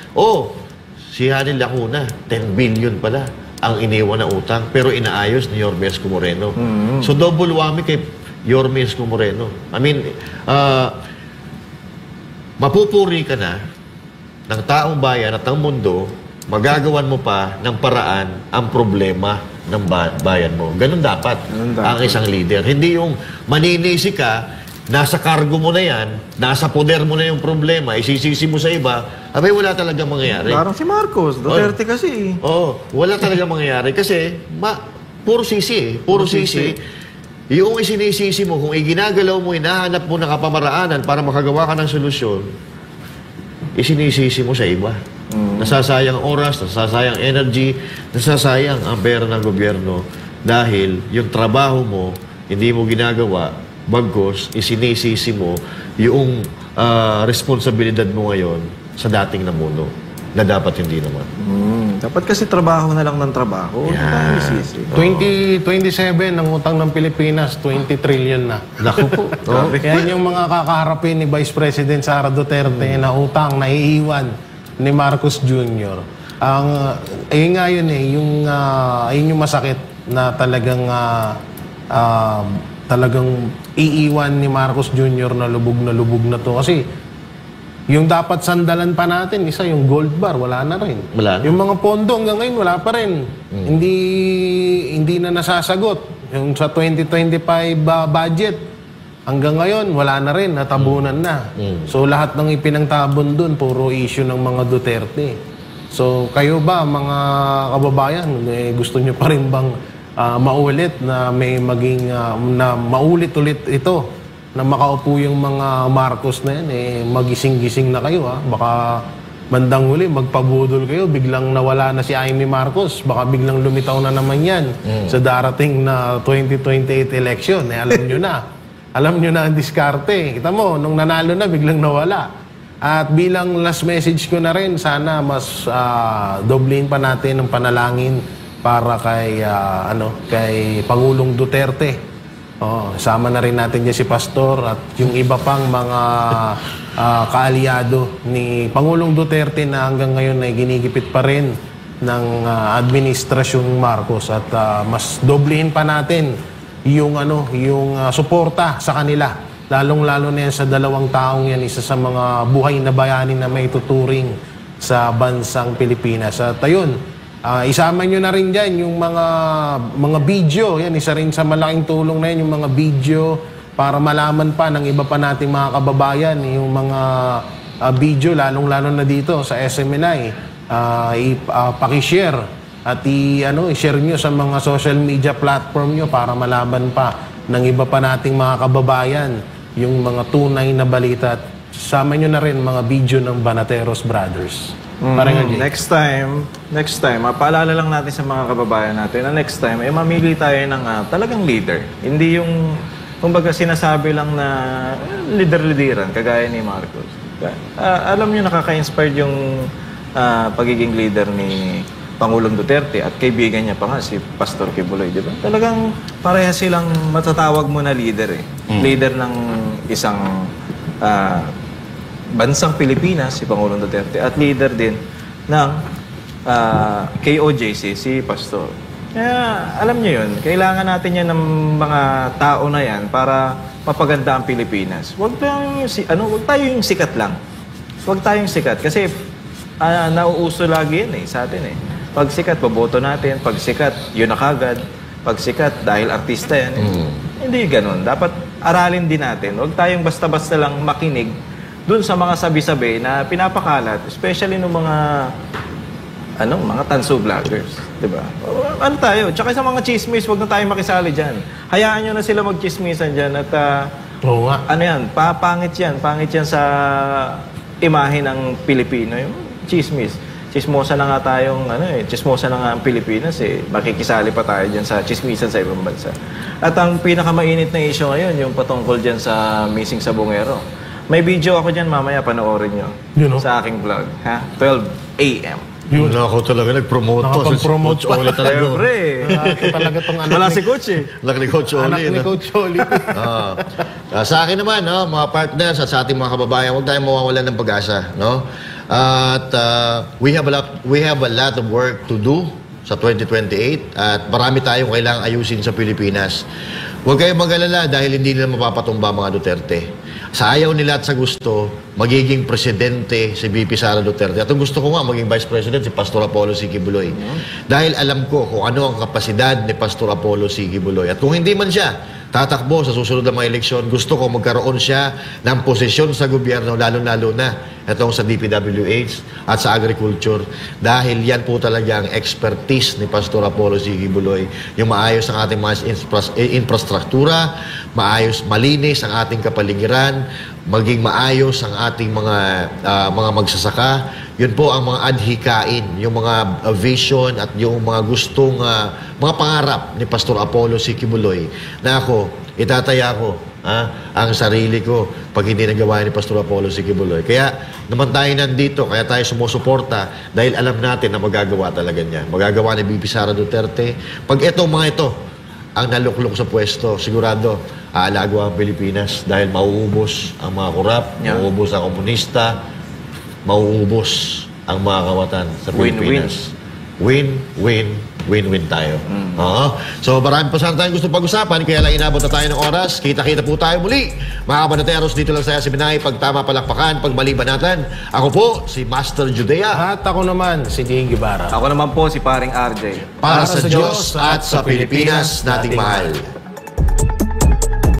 S2: Si Hanil Lacuna, 10 billion pala ang iniwan na utang, pero inaayos ni Yorme Isko Moreno. So double whammy kay Yorme Isko Moreno. I mean, mapupuri ka na ng taong bayan at ng mundo, magagawan mo pa ng paraan ang problema ng bayan mo. Ganun dapat ang isang leader. Hindi yung maninisi ka, nasa cargo mo na yan, nasa poder mo na yung problema, isisisi mo sa iba, abay wala talagang mangyayari.
S3: Parang si Marcos, Duterte kasi.
S2: Wala talagang mangyayari kasi puro sisi. Puro sisi. Yung isinisisi mo, kung iginagalaw mo, hinahanap mo ng kapamaraanan para makagawa ka ng solusyon, isinisisi mo sa iba. Nasasayang oras, nasasayang energy, nasasayang ang pera ng gobyerno dahil yung trabaho mo, hindi mo ginagawa, bagkos, isinisisi mo yung responsibilidad mo ngayon sa dating namuno na dapat hindi naman.
S3: Dapat kasi trabaho na lang ng trabaho.
S1: 2027, ang utang ng Pilipinas, 20 trillion na.
S2: Naku po.
S1: Kaya yung mga kakaharapin ni Vice President Sara Duterte na utang na iiwan ni Marcos Jr. Ayun nga yun ayun yung masakit na talagang iiwan ni Marcos Jr. na lubog na to. Kasi Yung dapat sandalan pa natin, isa yung gold bar, wala na rin.
S2: Wala na.
S1: Yung mga pondo hanggang ngayon, wala pa rin. Hindi na nasasagot. Yung sa 2025 budget, hanggang ngayon, wala na rin, natabunan na. So lahat ng ipinangtabon dun, puro issue ng mga Duterte. So kayo ba, mga kababayan, gusto nyo pa rin bang maulit na may maging, na maulit-ulit ito? Na makaupo yung mga Marcos na yan, magising-gising na kayo, ha? Baka bandang huli, magpabudol kayo, biglang nawala na si Amy Marcos, baka biglang lumitaw na naman yan sa darating na 2028 election. Alam nyo na. Alam nyo na ang diskarte. Kita mo, nung nanalo na, biglang nawala. At bilang last message ko na rin, sana mas doblein pa natin ang panalangin para kay Pangulong Duterte. Sama na rin natin dyan si Pastor at yung iba pang mga kaalyado ni Pangulong Duterte na hanggang ngayon ay ginigipit pa rin ng administrasyong Marcos at mas doblehin pa natin yung suporta sa kanila, lalong-lalo na yan sa dalawang taong yan, isa sa mga buhay na bayani na may tuturing sa bansang Pilipinas. At ayun, isama nyo na rin dyan yung mga video. Yan, isa rin sa malaking tulong na yan, yung mga video para malaman pa ng iba pa nating mga kababayan yung mga video, lalong-lalo na dito sa SMNI. Pakishare at i-share nyo sa mga social media platform nyo para malaman pa ng iba pa nating mga kababayan yung mga tunay na balita. At sama nyo na rin mga video ng Banateros Brothers.
S3: Next time, paalala lang natin sa mga kababayan natin na next time, mamili tayo ng talagang leader. Hindi yung, kumbaga sinasabi lang na leader-leaderan, kagaya ni Marcos. Alam nyo, nakaka-inspired yung pagiging leader ni Pangulong Duterte at kaibigan niya pa nga, si Pastor Kibuloy, di ba? Talagang pareha silang matatawag mo na leader eh. Leader ng isang bansang Pilipinas, si Pangulong Duterte, at leader din ng KOJC, si Pastor. Kaya alam niyo yun, kailangan natin yan ng mga tao na yan para mapaganda ang Pilipinas. Huwag tayo yung sikat lang. Huwag tayong sikat kasi nauuso lagi yan sa atin eh. Pag sikat, boboto natin. Pag sikat, yun na kagad. Pag sikat, dahil artista yan. Hindi ganun. Dapat aralin din natin. Huwag tayong basta-basta lang makinig dun sa mga sabi-sabi na pinapakalat, especially ng mga tanso vloggers, 'di ba? Ano tayo? Tsaka sa mga chismis, wag na tayong makisali diyan. Hayaan niyo na sila mag-chismisan diyan at
S1: Oo nga.
S3: Pangit yan sa imahe ng Pilipino, yung chismis. Chismosa na nga tayong chismosa na nga ang Pilipinas makikisali pa tayo diyan sa chismisan sa ibang bansa. At ang pinakamainit na issue ngayon, yung patungkol diyan sa missing sa Bungero. May video ako dyan, mamaya panoorin nyo. Sa aking vlog. 12 a.m.
S2: Yun ako talaga nag-promote to.
S1: Nakapag-promote
S2: Si Coach Oli talaga.
S3: Siyempre.
S1: Talaga tong
S3: Wala si Coach
S2: Anak ni Coach Oli.
S1: Anak ni Coach Oli.
S2: Sa akin naman, mga partners at sa ating mga kababayan, huwag tayong mawawalan ng pag-asa. At we have a lot of work to do sa 2028 at marami tayong kailangang ayusin sa Pilipinas. Huwag kayong mag-alala dahil hindi nila mapapatumba mga Duterte. Sa ayaw nila at sa gusto, magiging presidente si VP Sara Duterte. At ang gusto ko nga, maging vice president si Pastor Apollo C. Kibuloy. Dahil alam ko kung ano ang kapasidad ni Pastor Apollo C. Kibuloy. At kung hindi man siya tatakbo sa susunod na mga eleksyon, gusto ko magkaroon siya ng posisyon sa gobyerno, lalo-lalo na itong sa DPWH at sa agriculture. Dahil yan po talaga ang expertise ni Pastor Apollo C. Kibuloy. Yung maayos ang ating mga infrastruktura, malinis ang ating kapaligiran, maging maayos ang ating mga magsasaka. Yun po ang mga adhikain, yung mga vision at yung mga gustong mga pangarap ni Pastor Apollo C. Kibuloy na ako, itataya ko ang sarili ko pag hindi nagawa ni Pastor Apollo C. Kibuloy. Kaya naman tayo nandito, kaya tayo sumusuporta dahil alam natin na magagawa talaga niya. Magagawa ni VP Sara Duterte. Pag itong mga ito ang naluklok sa pwesto, sigurado aalago ang Pilipinas dahil mauubos ang mga korap, mauubos ang komunista, mauubos ang mga kawatan sa Pilipinas. win-win tayo. Oo. So marami pa sana tayong gusto pag-usapan, kaya lang inabot na tayo ng oras. Kita-kita po tayo muli. Mga kabanateros, dito lang sa Siminay, pag tama palakpakan, pag mali banatan. Ako po, si Master Judea.
S1: At ako naman, si Ding Guevara.
S3: Ako naman po si paring RJ.
S2: Para sa Diyos at sa Pilipinas nating mahal.